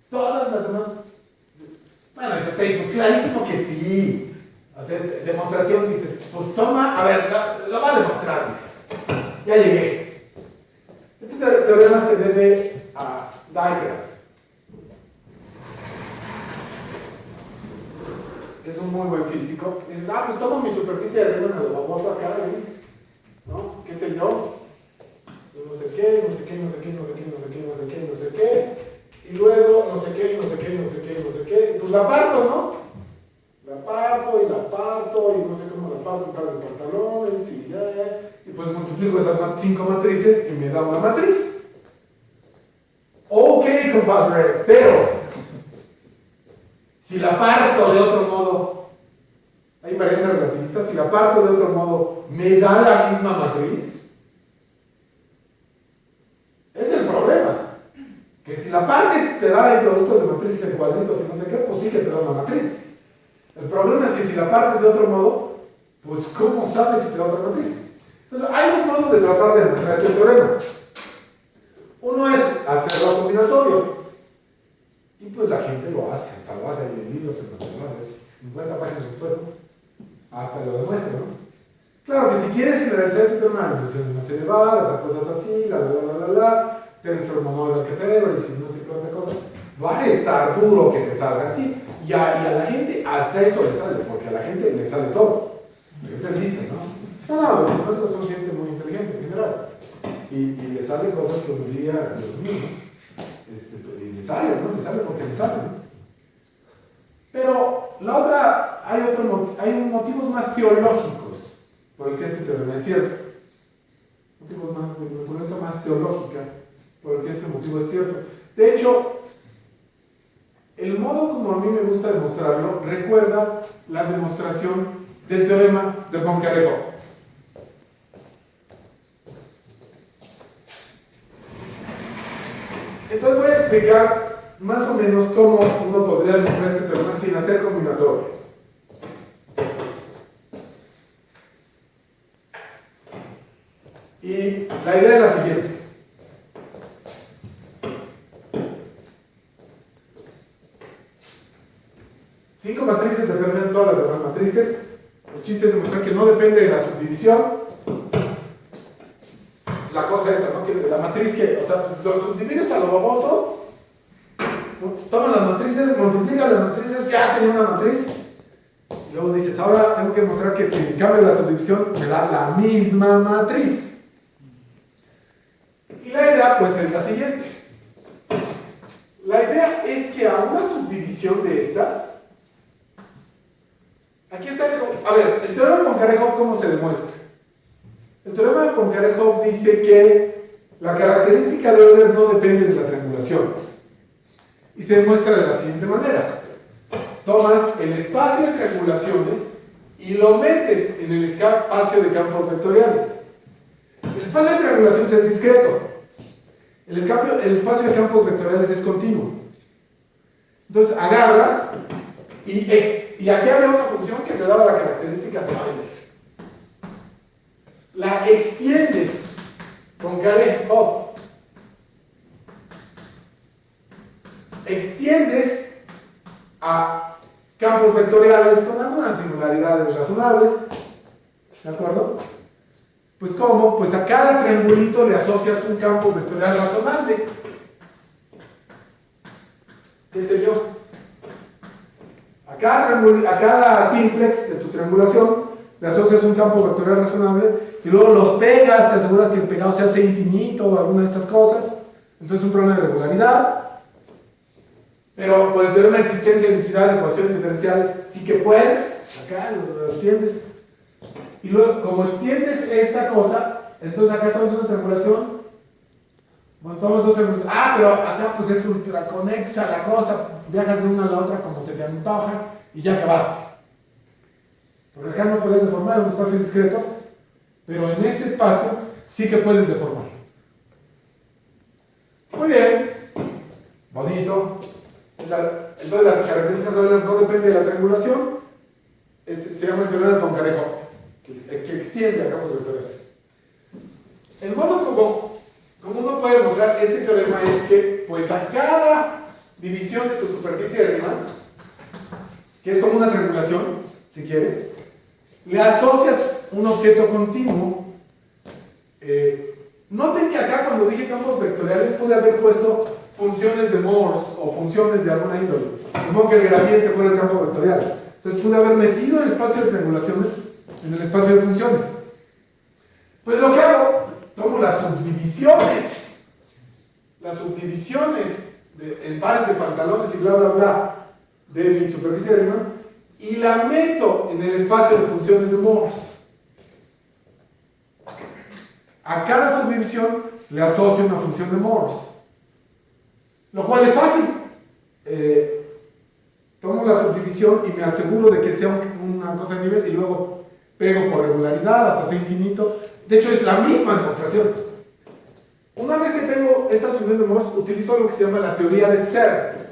Todas las demás. Bueno, es así, pues clarísimo que sí. Hacer demostración, dices, pues toma, a ver, lo va a demostrar, dices. Ya llegué. Este teorema se debe a Dijkgraaf. Es un muy buen físico. Dices, pues tomo mi superficie de arena, lo baboso acá, ¿no? ¿Qué sé yo? No sé qué, no sé qué, no sé qué, no sé qué, no sé qué, no sé qué, no sé qué. y luego no sé qué, y no sé qué, y no sé qué, y no sé qué, y pues la parto, ¿no? La parto, y no sé cómo la parto, un par de pantalones, y ya, y pues multiplico esas 5 matrices y me da una matriz. Ok, compadre, pero si la parto de otro modo, hay invariancia relativista, si la parto de otro modo, ¿me da la misma matriz? Ese es el problema. Que si la partes te da en productos de matrices en cuadritos y no sé qué, pues sí que te da una matriz. El problema es que si la partes de otro modo, pues ¿cómo sabes si te da otra matriz? Entonces, hay dos modos de tratar de demostrar este teorema. Uno es hacerlo combinatorio. Y pues la gente lo hace, hasta lo hace en libros, en matemáticas, 50 páginas después, ¿no? Hasta lo demuestra, ¿no? Claro que si quieres generalizar este teorema, dimensiones más elevadas, a cosas así, tensor monoidal categories y no sé qué otra cosa, va a estar duro que te salga así. Y a la gente hasta eso le sale, porque a la gente le sale todo. La gente es lista, ¿no? No, los matemáticos son gente muy inteligente en general. Y le salen cosas que uno diría, Dios mío, ¿no? Y le sale, ¿no? Le sale porque le sale, ¿no? Pero la otra, hay motivos más teológicos por el que este teorema es cierto. Motivos más, de naturaleza más teológica por el que este motivo es cierto. De hecho, el modo como a mí me gusta demostrarlo recuerda la demostración del teorema de Poincaré. Entonces voy a explicar más o menos cómo uno podría demostrar este teorema sin hacer combinatorio. Y la idea es la siguiente. Cinco matrices determinan todas las demás matrices. El chiste es demostrar que no depende de la subdivisión. La cosa esta, ¿no? Que la matriz que, o sea, pues lo subdivides a lo baboso, toman las matrices, multiplican las matrices, ya tenía una matriz. Y luego dices, ahora tengo que demostrar que si cambio la subdivisión me da la misma matriz. Y la idea, pues, es la siguiente. La idea es que a una subdivisión de estas, aquí está a ver, el teorema de Poincaré-Job, ¿cómo se demuestra? El teorema de Poincaré-Job dice que la característica de Euler no depende de la triangulación. Y se demuestra de la siguiente manera. Tomas el espacio de triangulaciones y lo metes en el espacio de campos vectoriales. El espacio de triangulaciones es discreto. El espacio de campos vectoriales es continuo. Entonces agarras y aquí había una función que te daba la característica de Euler. La extiendes con Poincaré-Job. Extiendes a campos vectoriales con algunas singularidades razonables. ¿De acuerdo? Pues ¿cómo? Pues a cada triangulito le asocias un campo vectorial razonable. ¿Qué sé yo? A cada simplex de tu triangulación le asocias un campo vectorial razonable y luego los pegas, te aseguras que el pegado se hace infinito o alguna de estas cosas. Entonces es un problema de regularidad. Pero por el teorema de existencia y unicidad de ecuaciones diferenciales sí que puedes. Acá lo extiendes. Y luego, como extiendes esta cosa, entonces acá tomas una triangulación. Bueno, tomas dos triangulaciones. Ah, pero acá pues es ultraconexa la cosa. Viajas de una a la otra como se te antoja y ya acabaste. Porque acá no puedes deformar un espacio discreto, pero en este espacio sí que puedes deformar. Muy bien. Bonito. Entonces la característica de Euler no depende de la triangulación. Se llama el teorema de Poincaré-Job, que extiende a campos vectoriales. El modo como uno puede demostrar este teorema es que, pues a cada división de tu superficie de Riemann, que es como una triangulación, si quieres, le asocias un objeto continuo. Noten que acá cuando dije campos vectoriales pude haber puesto funciones de Morse o funciones de alguna índole, como que el gradiente fuera el campo vectorial. Entonces pude haber metido el espacio de triangulaciones en el espacio de funciones. Pues lo que hago, tomo las subdivisiones en pares de pantalones y bla, bla, bla, de mi superficie de Riemann, y la meto en el espacio de funciones de Morse. A cada subdivisión le asocio una función de Morse, lo cual es fácil. Tomo la subdivisión y me aseguro de que sea una cosa de nivel y luego pego por regularidad hasta ser infinito. De hecho, es la misma demostración. Una vez que tengo esta función de Morse, utilizo algo que se llama la teoría de Serre,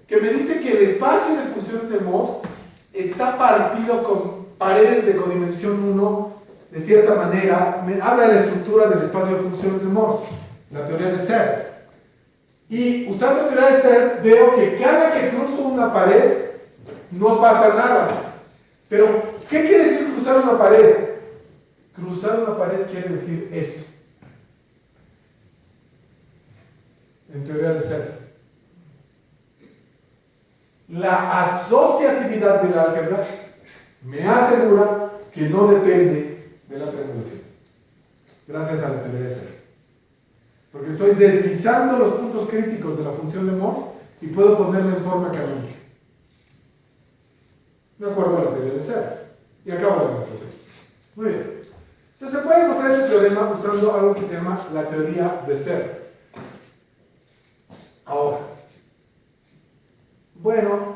que me dice que el espacio de funciones de Morse está partido con paredes de codimensión 1 de cierta manera. Me habla de la estructura del espacio de funciones de Morse, la teoría de Serre. Y usando la teoría de Serre veo que cada que cruzo una pared no pasa nada. Pero, ¿qué quiere decir cruzar una pared? Cruzar una pared quiere decir esto, en teoría de Serre. La asociatividad del álgebra me asegura que no depende de la triangulación, gracias a la teoría de Serre. Porque estoy deslizando los puntos críticos de la función de Morse y puedo ponerla en forma canónica, de acuerdo a la teoría de Serre. Y acabo la demostración. Muy bien. Entonces se puede demostrar este teorema usando algo que se llama la teoría de Serre. Ahora, bueno,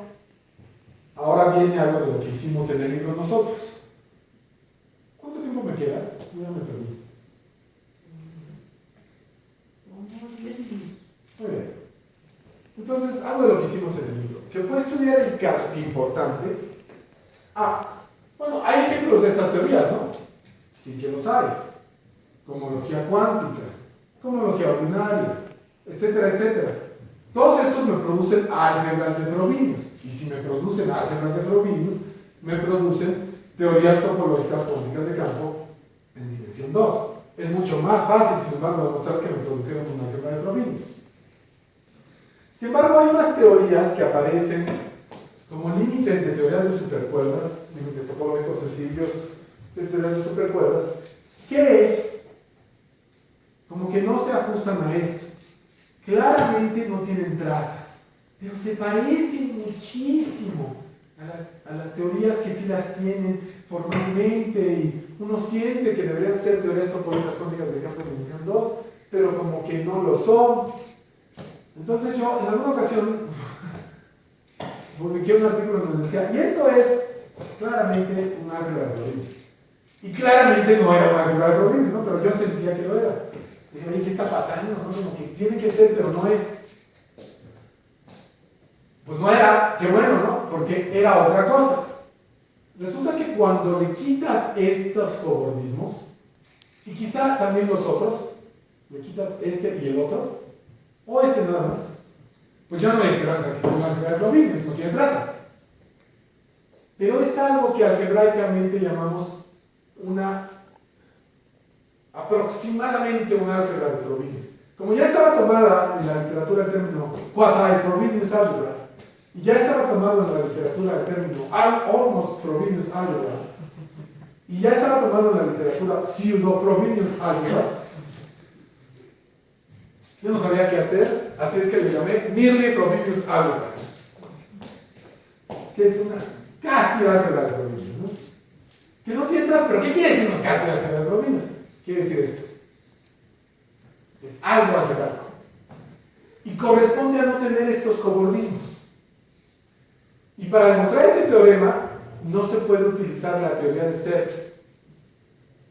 ahora viene algo de lo que hicimos en el libro nosotros. ¿Cuánto tiempo me queda? Ya me perdí. Muy bien. Entonces, algo de lo que hicimos en el libro, que fue estudiar el caso importante. Bueno, hay ejemplos de estas teorías, ¿no? Sí que los hay. Cohomología cuántica, cohomología ordinaria, etcétera, etcétera. Todos estos me producen álgebras de Frobenius. Y si me producen álgebras de Frobenius, me producen teorías topológicas cuánticas de campo en dimensión 2. Es mucho más fácil, sin embargo, demostrar que me produjeron una álgebra de Frobenius. Sin embargo, hay unas teorías que aparecen como límites de teorías de supercuerdas, límites topológicos sencillos de teorías de supercuerdas, que como que no se ajustan a esto. Claramente no tienen trazas, pero se parecen muchísimo a las teorías que sí las tienen formalmente, y uno siente que deberían ser teorías topológicas cuánticas de campo de dimensión 2, pero como que no lo son. Entonces yo en alguna ocasión publiqué un artículo donde decía, y esto es claramente un álgebra de Frobenius. Y claramente no era un álgebra de Frobenius, ¿no? Pero yo sentía que lo era. Dije, oye, ¿qué está pasando? ¿No? Como que tiene que ser, pero no es. Pues no era, qué bueno, ¿no? Porque era otra cosa. Resulta que cuando le quitas estos cobordismos, y quizá también los otros, le quitas este y el otro, o este nada más, pues ya no hay esperanza que sea una álgebra de Frobenius, no tiene trazas. Pero es algo que algebraicamente llamamos aproximadamente una álgebra de Frobenius. Como ya estaba tomada en la literatura el término quasi-Frobenius algebra, y ya estaba tomado en la literatura el término almost Frobenius algebra, y ya estaba tomado en la literatura pseudo-Frobenius algebra, yo no sabía qué hacer, así es que le llamé nearly Frobenius algebra, que es una casi álgebra de Frobenius, ¿no? Que no tiene trazas, pero ¿qué quiere decir una casi álgebra de Frobenius? Quiere decir esto. Es algo algebraico. Y corresponde a no tener estos cobordismos. Y para demostrar este teorema, no se puede utilizar la teoría de Serre.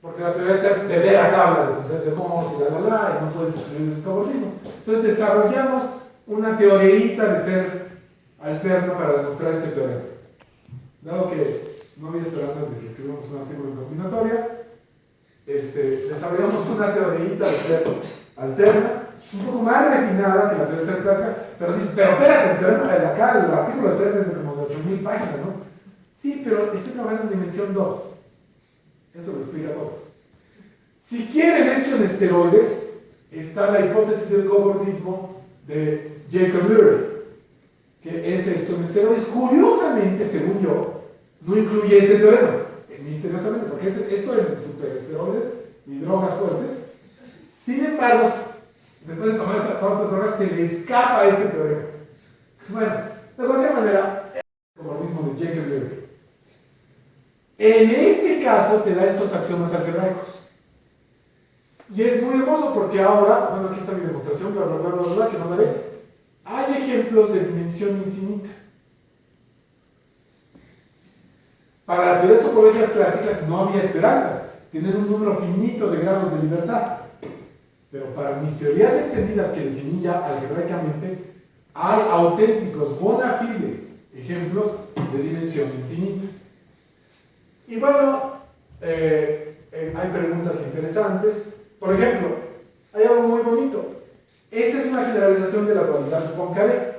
Porque la teoría de Serre de veras habla de funciones de Morse y y no puedes excluir esos cobordismos. Entonces desarrollamos una teoreita de Serre alterna para demostrar este teorema. Dado que no había esperanzas de que escribamos un artículo en combinatoria, desarrollamos una teoreita de Serre alterna, un poco más refinada que la teoría de Serre clásica, pero dices, pero espérate, el teorema de acá, el artículo de Serre es de como de 8000 páginas, ¿no? Sí, pero estoy trabajando en dimensión 2. Eso lo explica todo. Si quieren esto en esteroides, está la hipótesis del cobordismo de Jacob Lurie, que es esto en esteroides. Curiosamente, según yo, no incluye este teorema, misteriosamente, porque esto en superesteroides y drogas fuertes. Sin embargo, después de tomar todas esas drogas, se le escapa este teorema. Bueno, de cualquier manera, el comodismo de Jacob. En este caso te da estos axiomas algebraicos. Y es muy hermoso porque ahora, bueno, aquí está mi demostración, bla, bla, bla, bla, bla, que no daré. Hay ejemplos de dimensión infinita. Para las teorías topológicas clásicas no había esperanza. Tienen un número finito de grados de libertad. Pero para mis teorías extendidas que definí ya algebraicamente, hay auténticos bona fide ejemplos de dimensión infinita. Y bueno, hay preguntas interesantes. Por ejemplo, hay algo muy bonito. Esta es una generalización de la dualidad de Poincaré.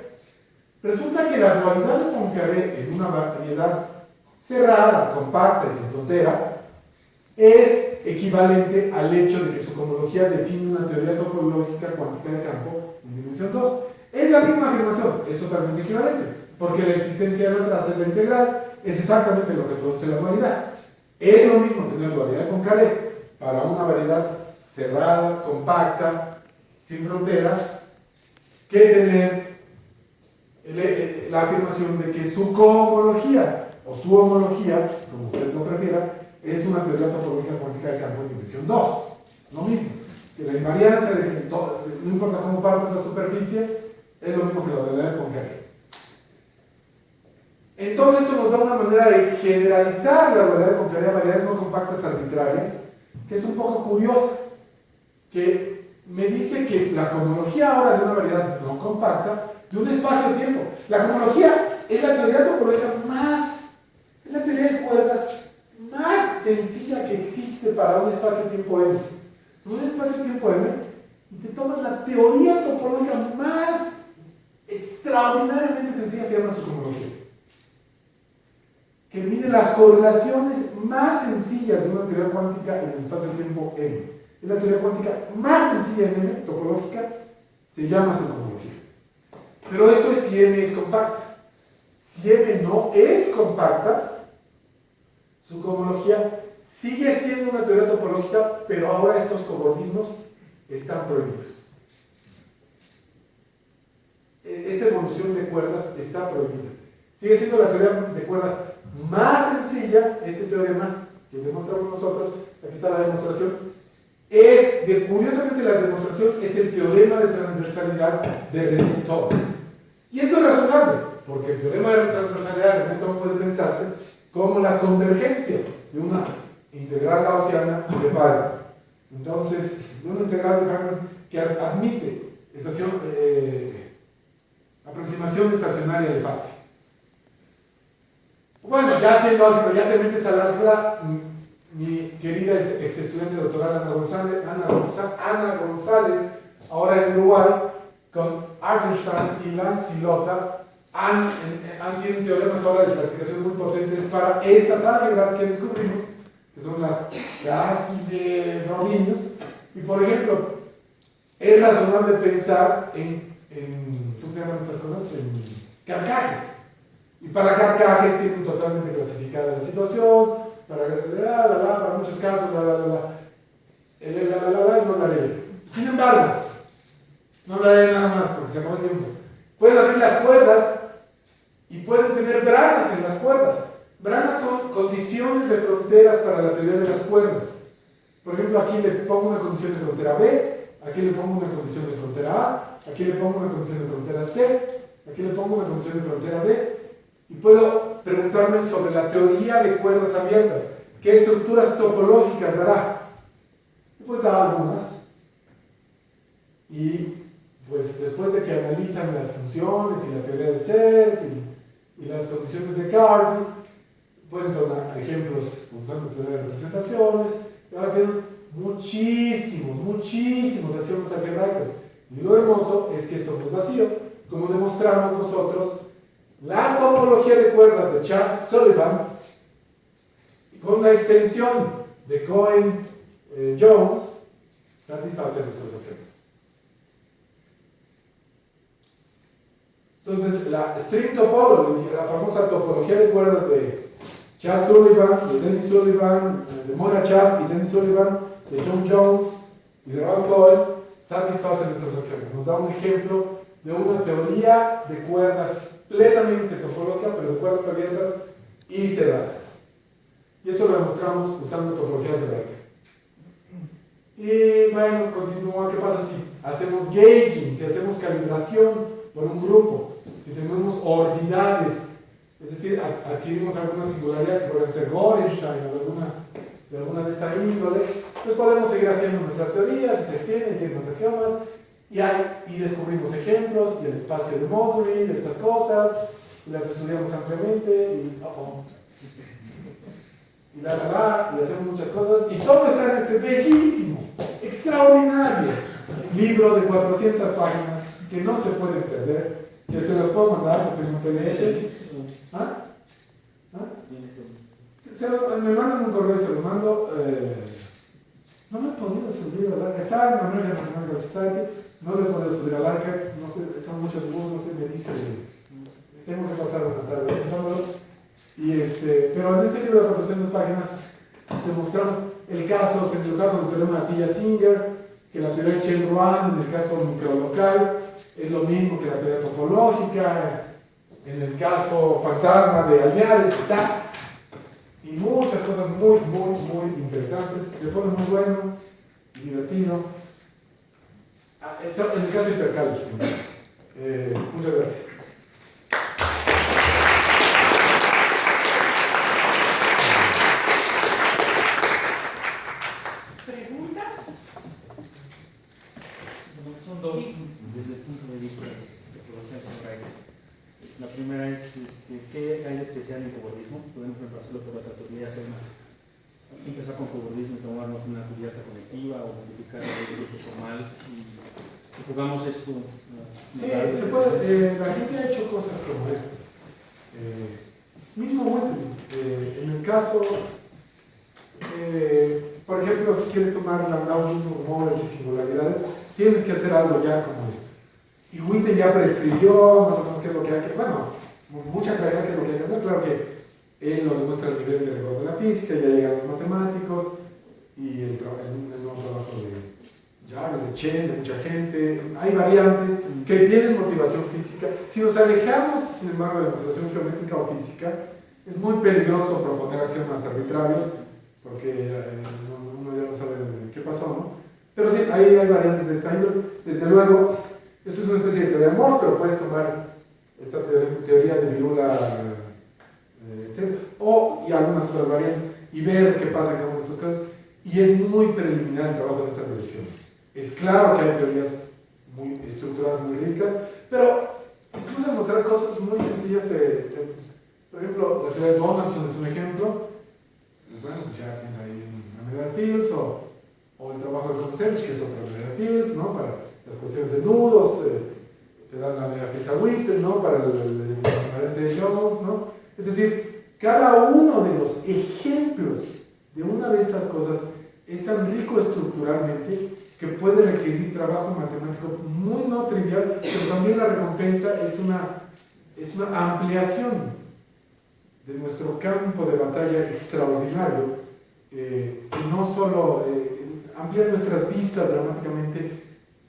Resulta que la dualidad de Poincaré en una variedad cerrada, compacta y sin frontera es equivalente al hecho de que su cohomología define una teoría topológica cuántica de campo en dimensión 2. Es la misma afirmación, es totalmente equivalente, porque la existencia de la es la integral, es exactamente lo que produce la dualidad. Es lo mismo tener dualidad de Poincaré para una variedad cerrada, compacta, sin frontera, que tener la afirmación de que su cohomología o su homología, como usted lo prefiera, es una teoría topológica cuántica de campo en dimensión 2. Lo mismo, que la invariancia de que no importa cómo partes la superficie, es lo mismo que la dualidad de Poincaré. Entonces esto nos da una manera de generalizar la dualidad de Poincaré a variedades no compactas arbitrarias, que es un poco curiosa, que me dice que la cohomología ahora de una variedad no compacta, de un espacio-tiempo. La cohomología es la teoría topológica es la teoría de cuerdas más sencilla que existe para un espacio-tiempo M. Un espacio-tiempo M, y te tomas la teoría topológica más extraordinariamente sencilla, se llama su cohomología, que mide las correlaciones más sencillas de una teoría cuántica en el espacio-tiempo M. Es la teoría cuántica más sencilla en M, topológica, se llama su cohomología. Pero esto es si M es compacta. Si M no es compacta, su cohomología sigue siendo una teoría topológica, pero ahora estos cobordismos están prohibidos. Esta evolución de cuerdas está prohibida. Sigue siendo la teoría de cuerdas más sencilla, este teorema que demostramos nosotros, aquí está la demostración, curiosamente la demostración es el teorema de transversalidad de René-Thom. Y esto es razonable, porque el teorema de transversalidad de René-Thom puede pensarse como la convergencia de una integral gaussiana de Bari. Entonces, una integral de Feynman que admite aproximación estacionaria de fase. Bueno, ya siendo álgebra, ya te metes al álgebra, mi querida ex estudiante doctoral Ana González, ahora en Uruguay, con Artenstein y Lanzillotta, tienen teoremas ahora de clasificación muy potentes para estas álgebras que descubrimos, que son las casi de Frobenius. Y por ejemplo, es razonable pensar ¿cómo se llaman estas cosas? En carcajes. Y para carcajes tienen totalmente clasificada la situación, para muchos casos, y no la haré. Sin embargo, no la haré nada más porque se acabó el tiempo. Pueden abrir las cuerdas y pueden tener branas en las cuerdas. Branas son condiciones de fronteras para la teoría de las cuerdas. Por ejemplo, aquí le pongo una condición de frontera B, aquí le pongo una condición de frontera A, aquí le pongo una condición de frontera C, aquí le pongo una condición de frontera B, y puedo preguntarme sobre la teoría de cuerdas abiertas. ¿Qué estructuras topológicas dará? Pues da algunas. Y pues después de que analizan las funciones y la teoría de Cerf y las condiciones de Carnot, pueden tomar ejemplos usando teoría de representaciones. Ahora tienen muchísimos axiomas algebraicos. Y lo hermoso es que esto no es vacío, como demostramos nosotros. La topología de cuerdas de Chas-Sullivan, con la extensión de Cohen-Jones, satisface nuestras opciones. Entonces, la string topology, la famosa topología de cuerdas de Chas-Sullivan, de Dennis Sullivan, de Mona Chas y Dennis Sullivan, de John Jones y de Ron Cohen, satisface nuestras acciones. Nos da un ejemplo de una teoría de cuerdas plenamente topológica, pero de cuerdas abiertas y cerradas. Y esto lo demostramos usando topología algebraica. Y bueno, continúa. ¿Qué pasa si hacemos gauging, si hacemos calibración por un grupo, si tenemos ordinales, es decir, adquirimos algunas singularidades que pueden ser Gorenstein o de alguna de esta índole, pues podemos seguir haciendo nuestras teorías y se extienden y tienen más axiomas y descubrimos ejemplos y el espacio de Modbury, de estas cosas, y las estudiamos ampliamente y hacemos muchas cosas y todo está en este bellísimo, extraordinario libro de 400 páginas que no se puede perder, que se los puedo mandar porque es un PDF. ¿Ah? Me mandan un correo y se lo mando. No lo he podido subir al archive. Está en American Mathematical Society. No lo he podido subir al archive. No sé, son muchos bus, no sé, me dice. Tengo que pasar una tarde. Pero en este libro de 400 páginas demostramos el caso central con el teorema de Atiyah-Singer, que la teoría de Chen-Ruan, en el caso microlocal, es lo mismo que la teoría topológica. En el caso fantasma de Añares, Sachs, y muchas cosas muy interesantes. Se pone muy bueno y divertido. En el caso de intercambios. Muchas gracias. ¿Preguntas? Son dos desde el punto de vista de topología algebraica. La primera es ¿qué hay de especial en cobordismo? Podemos reemplazarlo por otra teoría, empezar con cobordismo y tomarnos una cubierta conectiva o multiplicar el grupo formal y jugamos esto. Sí, se puede. La gente ha hecho cosas como estas. Mismo Whitney. En el caso, por ejemplo, si quieres tomar landau móviles y singularidades, tienes que hacer algo ya como esto. Y Whitney ya prescribió más o menos qué es lo que hay que, bueno, mucha claridad qué es lo que hay que hacer. Claro que él lo demuestra el nivel de rigor de la física, ya llegan los matemáticos y el nuevo trabajo de Jarvis, de Chen, de mucha gente. Hay variantes que tienen motivación física. Si nos alejamos, sin embargo, de la motivación geométrica o física, es muy peligroso proponer axiomas arbitrarios porque uno ya no sabe qué pasó, ¿no? Pero sí, ahí hay variantes de esta índole. Desde luego, esto es una especie de teoría de Morse, pero puedes tomar esta teoría de Virula, etc. Y algunas otras variantes y ver qué pasa en cada uno de estos casos. Y es muy preliminar el trabajo en estas direcciones. Es claro que hay teorías muy estructuradas, muy ricas, pero incluso mostrar cosas muy sencillas por ejemplo, la teoría de Donaldson es un ejemplo. Bueno, ya tienes ahí una medida de Fields o el trabajo de Koncevich, que es otra medida de Fields, ¿no? Para las cuestiones de nudos, te dan la medida de Fields a Whittle, ¿no? Para el invariante de Jones, ¿no? Es decir, cada uno de los ejemplos de una de estas cosas es tan rico estructuralmente que puede requerir trabajo matemático muy no trivial, pero también la recompensa es una ampliación de nuestro campo de batalla extraordinario, y no solo ampliar nuestras vistas dramáticamente,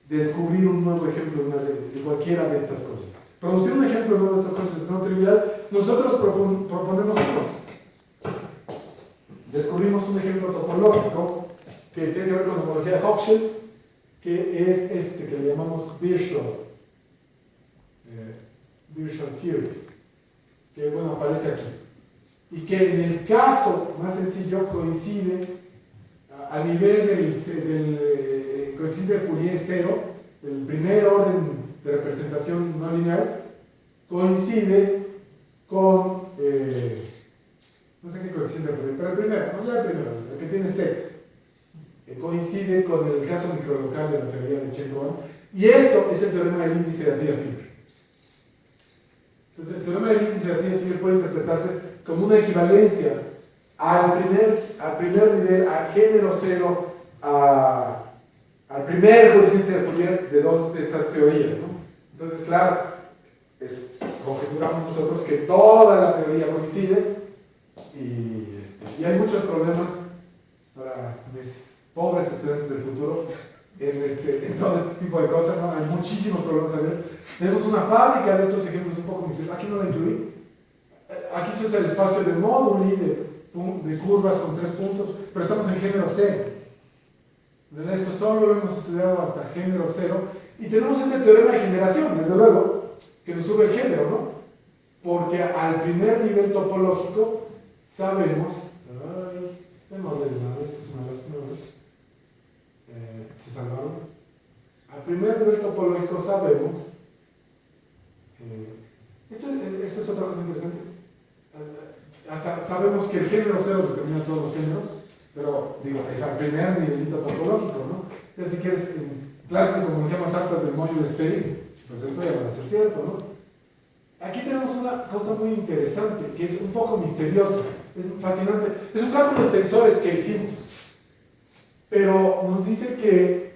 descubrir un nuevo ejemplo de cualquiera de estas cosas. Producir un ejemplo nuevo de estas cosas es no trivial. Nosotros proponemos uno. Descubrimos un ejemplo topológico que tiene que ver con la homología de Hochschild, que es este que le llamamos Virtual Theory, que bueno, aparece aquí. Y que en el caso más sencillo coincide a nivel coincide el Fourier cero, el primer orden de representación no lineal, coincide con, no sé qué coincide el Fourier, pero el primero, no ya el primero, el que tiene Z, coincide con el caso microlocal de la teoría de Chen-Ruan, y esto es el teorema del índice de Atiyah-Singer. Entonces, el teorema del índice de Atiyah-Singer puede interpretarse como una equivalencia al primer nivel, a género cero, al primer coeficiente de Fourier de dos de estas teorías, ¿no? Entonces, claro, conjeturamos nosotros que toda la teoría coincide y hay muchos problemas para mis pobres estudiantes del futuro en todo este tipo de cosas, ¿no? Hay muchísimos problemas a ver. Tenemos una fábrica de estos ejemplos un poco misteriosos. Aquí no la incluí. Aquí se usa el espacio de móduli, de curvas con 3 puntos, pero estamos en género 0. Esto solo lo hemos estudiado hasta género 0. Y tenemos este teorema de generación, desde luego, que nos sube el género, ¿no? Porque al primer nivel topológico sabemos. No hablé de nada, esto es una lástima, ¿no? Se salvaron. Al primer nivel topológico sabemos. Esto es otra cosa interesante. Sabemos que el género 0 determina todos los géneros, pero digo, es al primer nivelito topológico, ¿no? Ya si quieres, en clases de tecnología más altas del module space, pues esto ya va a ser cierto, ¿no? Aquí tenemos una cosa muy interesante, que es un poco misteriosa, es fascinante. Es un cálculo de tensores que hicimos, pero nos dice que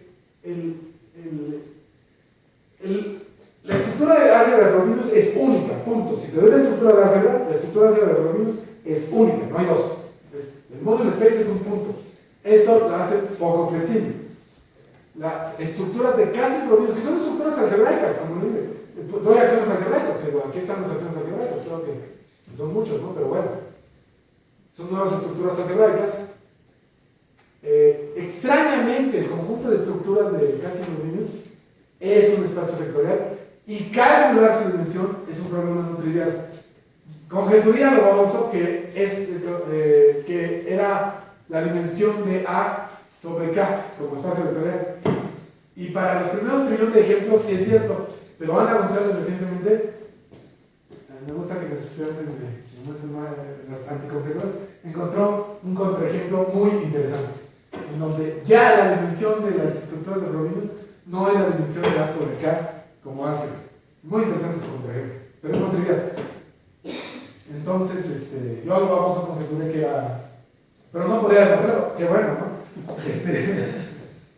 la estructura de álgebra de Frobenius es única, punto. Si te doy la estructura de álgebra de Frobenius es única, no hay dos. El módulo space es un punto. Esto la hace poco flexible. Las estructuras de casi Frobenius, que son estructuras algebraicas, como dice, doy acciones algebraicas, digo, aquí están las acciones algebraicas, creo que son muchos, ¿no? Pero bueno, son nuevas estructuras algebraicas. Extrañamente, el conjunto de estructuras de casi Frobenius es un espacio vectorial y calcular su dimensión es un problema no trivial. Conjeturía lo famoso que era la dimensión de A sobre K como espacio vectorial. Y para los primeros trillón de ejemplos sí es cierto, pero Ana González recientemente, me gusta que los estudiantes me muestren más las anticonjeturas, encontró un contraejemplo muy interesante, en donde ya la dimensión de las estructuras de Frobenius no es la dimensión de A sobre K como álgebra. Muy interesante ese contraejemplo, pero es no trivial. Entonces, yo lo famoso conjeturé que era, pero no podía demostrarlo, qué bueno, ¿no?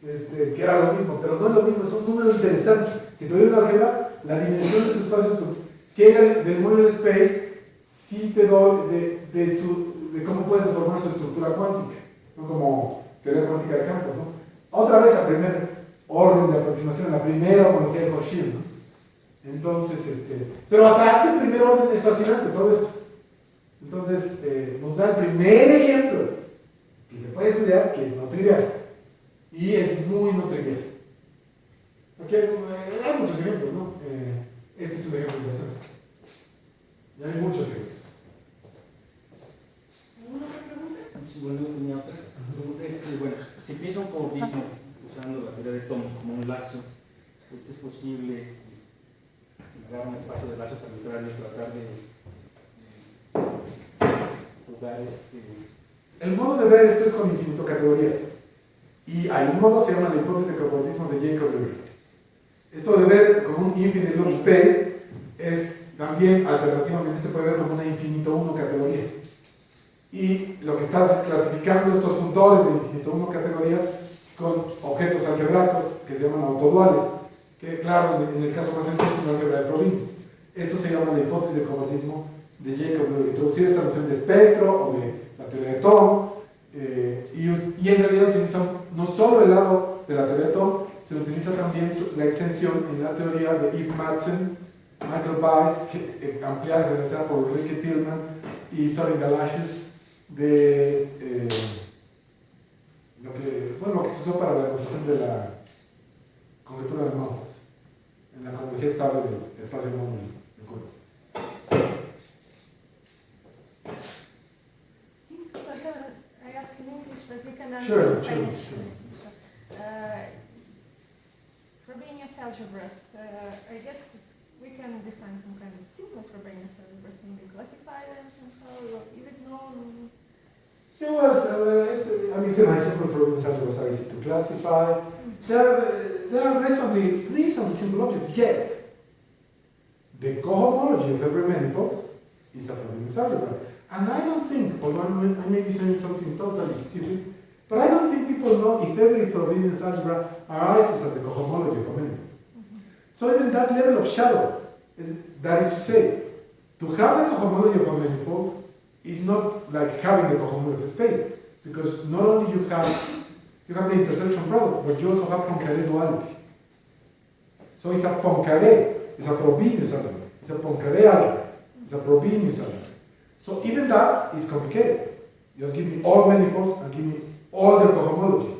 Que era lo mismo, pero no es lo mismo, es un número interesante. Si te doy una álgebra, la dimensión de su espacio que era del módulo space, sí te doy de cómo puedes deformar su estructura cuántica, ¿no? Como teoría cuántica de campos, ¿no? Otra vez la primer orden de aproximación, la primera homología de Cauchy, ¿no? Entonces, pero hasta este primer orden es fascinante todo esto. Entonces, nos da el primer ejemplo que se puede estudiar, que es no trivial. Y es muy no trivial. Aquí hay muchos ejemplos, ¿no? Este es un ejemplo interesante. Y hay muchos ejemplos. ¿Alguna otra pregunta? Sí, bueno, tenía otra pregunta. Bueno, si piensa un coordismo usando la teoría de Thom como un lazo, ¿es posible cerrar un espacio de lazos arbitrarios, tratar de jugar El modo de ver esto es con infinito categorías. Y hay un modo, se llama la hipótesis de cobordismo de Jacob-Lewis. Esto de ver como un infinite loop space es también, alternativamente, se puede ver como una infinito 1 categoría. Y lo que estás es clasificando estos funtores de infinito 1 categorías con objetos algebraicos que se llaman autoduales, que claro, en el caso más sencillo es una álgebra de Frobenius. Esto se llama la hipótesis de cobordismo de Jacob-Lewis. Introducir esta noción de espectro o de la teoría de Thom, y en realidad utilizan no solo el lado de la teoría de Thom, se utiliza también la extensión en la teoría de Ib Madsen, Michael Weiss, ampliada y realizada por Ulrike Tillman y Sorin Galashus, de lo que se usó para la demostración de la conjetura de módulos, en la homología estable del espacio módulo de curvas. I ask in English, but we can answer Sure, in Spanish. sure. Frobenius algebras. I guess we can define some kind of simple Frobenius algebras. Can we classify them somehow? Is it known? Yeah, well, semi-simple Frobenius algebras are easy to classify. They are reasonably simple objects, yet the cohomology of every manifold is a Frobenius algebra. And I don't think, although I may be saying something totally stupid, but I don't think people know if every Frobenius algebra arises as the cohomology of a manifold. So even that level of shadow, that is to say, to have the cohomology of a manifold is not like having the cohomology of a space, because not only you have, you have the intersection product, but you also have Poincaré duality. So it's a Poincaré, it's a Frobenius algebra, it's a Poincaré algebra, it's a Frobenius algebra. So even that is complicated. Just give me all manifolds and give me all the cohomologies.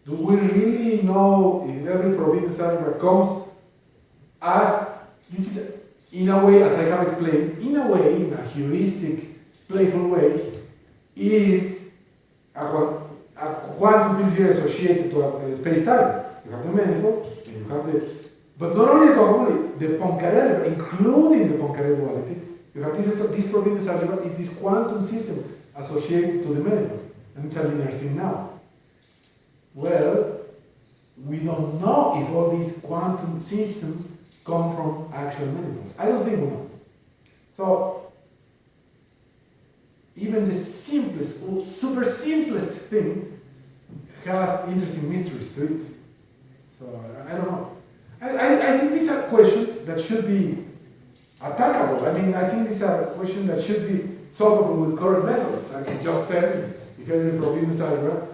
Do we really know if every Frobenius algebra comes as, this is in a way, as I have explained, in a way, in a heuristic, playful way, is a quantum field theory associated to a space-time. You have the manifold, and you have the, but not only the cohomology, the Poincaré algebra, including the Poincaré duality, you have this Frobenius algebra is this quantum system associated to the manifold, and it's a linear thing now. Well, we don't know if all these quantum systems come from actual manifolds. I don't think we know. So, even the simplest, super simplest thing has interesting mysteries to it. So, I don't know. I think this is a question that should be attackable. I mean, I think this is a question that should be solvable with current methods. I can just tell you if every Frobenius algebra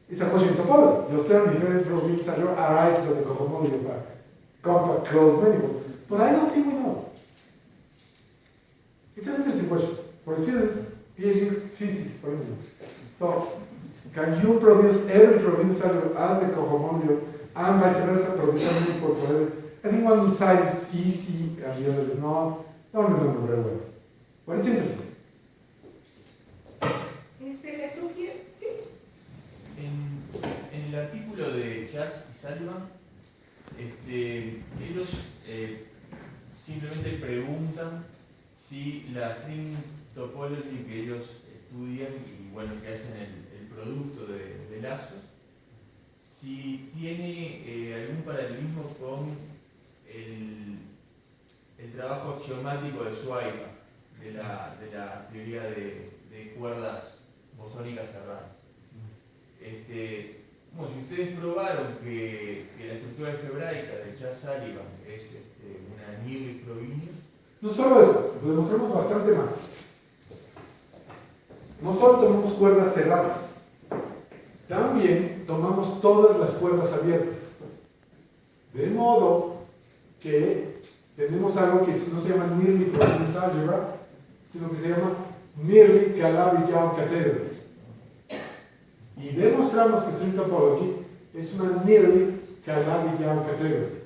is a question in topology. Just tell me if every Frobenius algebra arises as the cohomology of a compact closed manifold. But I don't think we know. It's an interesting question for students, PhD thesis, for instance. So, can you produce every Frobenius algebra as the cohomology and vice versa, produce a manifold for every? I think one side is easy and the other is not. I don't remember very well. But it's interesting. ¿Le sugiere? Sí. En el artículo de Chas y Sullivan, ellos simplemente preguntan si la string topology que ellos estudian y bueno, que hacen el producto de lazos, si tiene algún paralelismo con el trabajo axiomático de Schwaika, de la teoría de cuerdas bosónicas cerradas. Bueno, si ustedes probaron que la estructura algebraica de Chas-Sullivan es una Nierlich-Frobenius. No solo eso, lo demostramos bastante más. No solo tomamos cuerdas cerradas, también tomamos todas las cuerdas abiertas. De modo que tenemos algo que no se llama Nierlich-Frobenius algebra, sino que se llama Nierlich-Calabi-Yau category. Y demostramos que string topology es una Nierlich-Calabi-Yau category.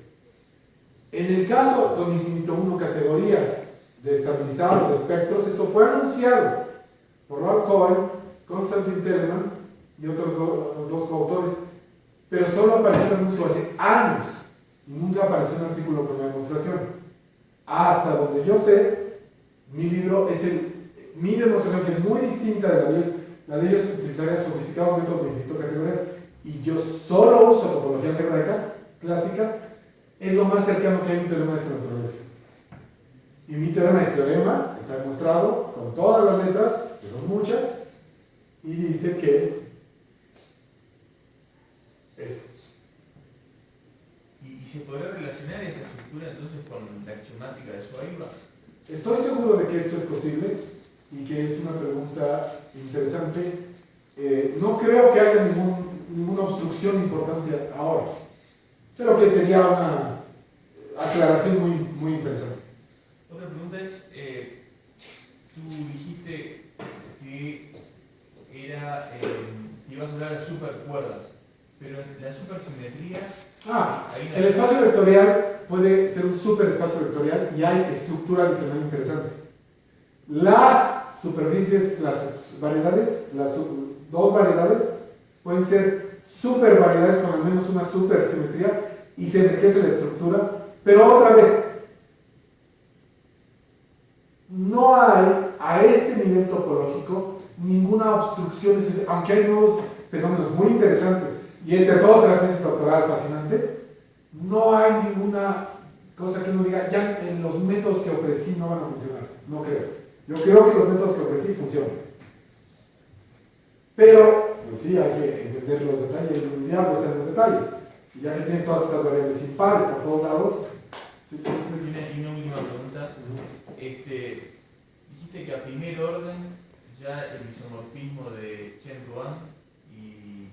En el caso con infinito 1 categorías de estabilizado de espectros, esto fue anunciado por Ralph Cohen, Konstantin Telemann y otros dos coautores, pero solo apareció el anuncio hace años y nunca apareció un artículo con la demostración. Hasta donde yo sé, mi libro es mi demostración, que es muy distinta de la de ellos. La de ellos utilizaría sofisticados métodos de infinito categorías y yo solo uso topología algebraica clásica. Es lo más cercano que hay a un teorema de esta naturaleza. Y mi teorema es teorema, está demostrado con todas las letras, que son muchas, y dice que esto. ¿Y se podrá relacionar esta estructura entonces con la axiomática de Schwaika? Estoy seguro de que esto es posible y que es una pregunta interesante. No creo que haya ninguna obstrucción importante ahora, pero que sería una aclaración muy, muy interesante. Otra pregunta es, tú dijiste que ibas a hablar de supercuerdas, pero en la supersimetría... El espacio vectorial puede ser un superespacio vectorial y hay estructura adicional interesante. Las superficies, las variedades, las dos variedades pueden ser supervariedades con al menos una supersimetría y se enriquece la estructura, pero otra vez, no hay a este nivel topológico ninguna obstrucción, aunque hay nuevos fenómenos muy interesantes, y esta es otra tesis doctoral fascinante, no hay ninguna cosa que uno diga, ya en los métodos que ofrecí no van a funcionar, no creo. Yo creo que los métodos que ofrecí funcionan. Pero, pues sí, hay que entender los detalles, el diablo está en los detalles. Y ya que tienes todas estas variables impares por todos lados. Y una última pregunta. Dijiste que a primer orden ya el isomorfismo de Chen Ruan y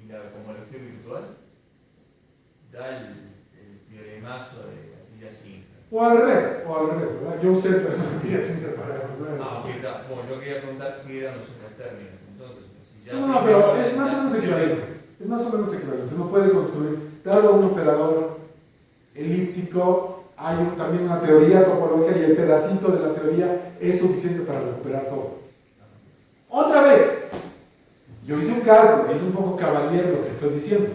y la homología virtual da el teoremazo de la tira simple. O al revés, ¿verdad? Yo usé el teorema de tira simple para demostrar eso. Ah, ok, está. Bueno, yo quería preguntar qué eran los otros términos. Entonces, si ya No, pero es más o menos equivalente. Es más o menos equivalente. Uno puede construir, dado un operador elíptico, hay también una teoría topológica y el pedacito de la teoría es suficiente para recuperar todo. Otra vez, yo hice un cálculo, es un poco caballero lo que estoy diciendo.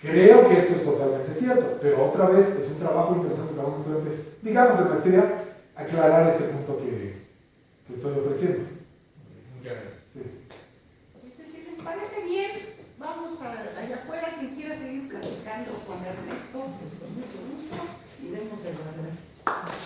Creo que esto es totalmente cierto, pero otra vez es un trabajo interesante para un estudiante, digamos de maestría, aclarar este punto que estoy ofreciendo. Muchas gracias. Sí. Si les parece bien, vamos allá afuera, quien quiera seguir platicando con Ernesto, con mucho gusto, y demos de las gracias.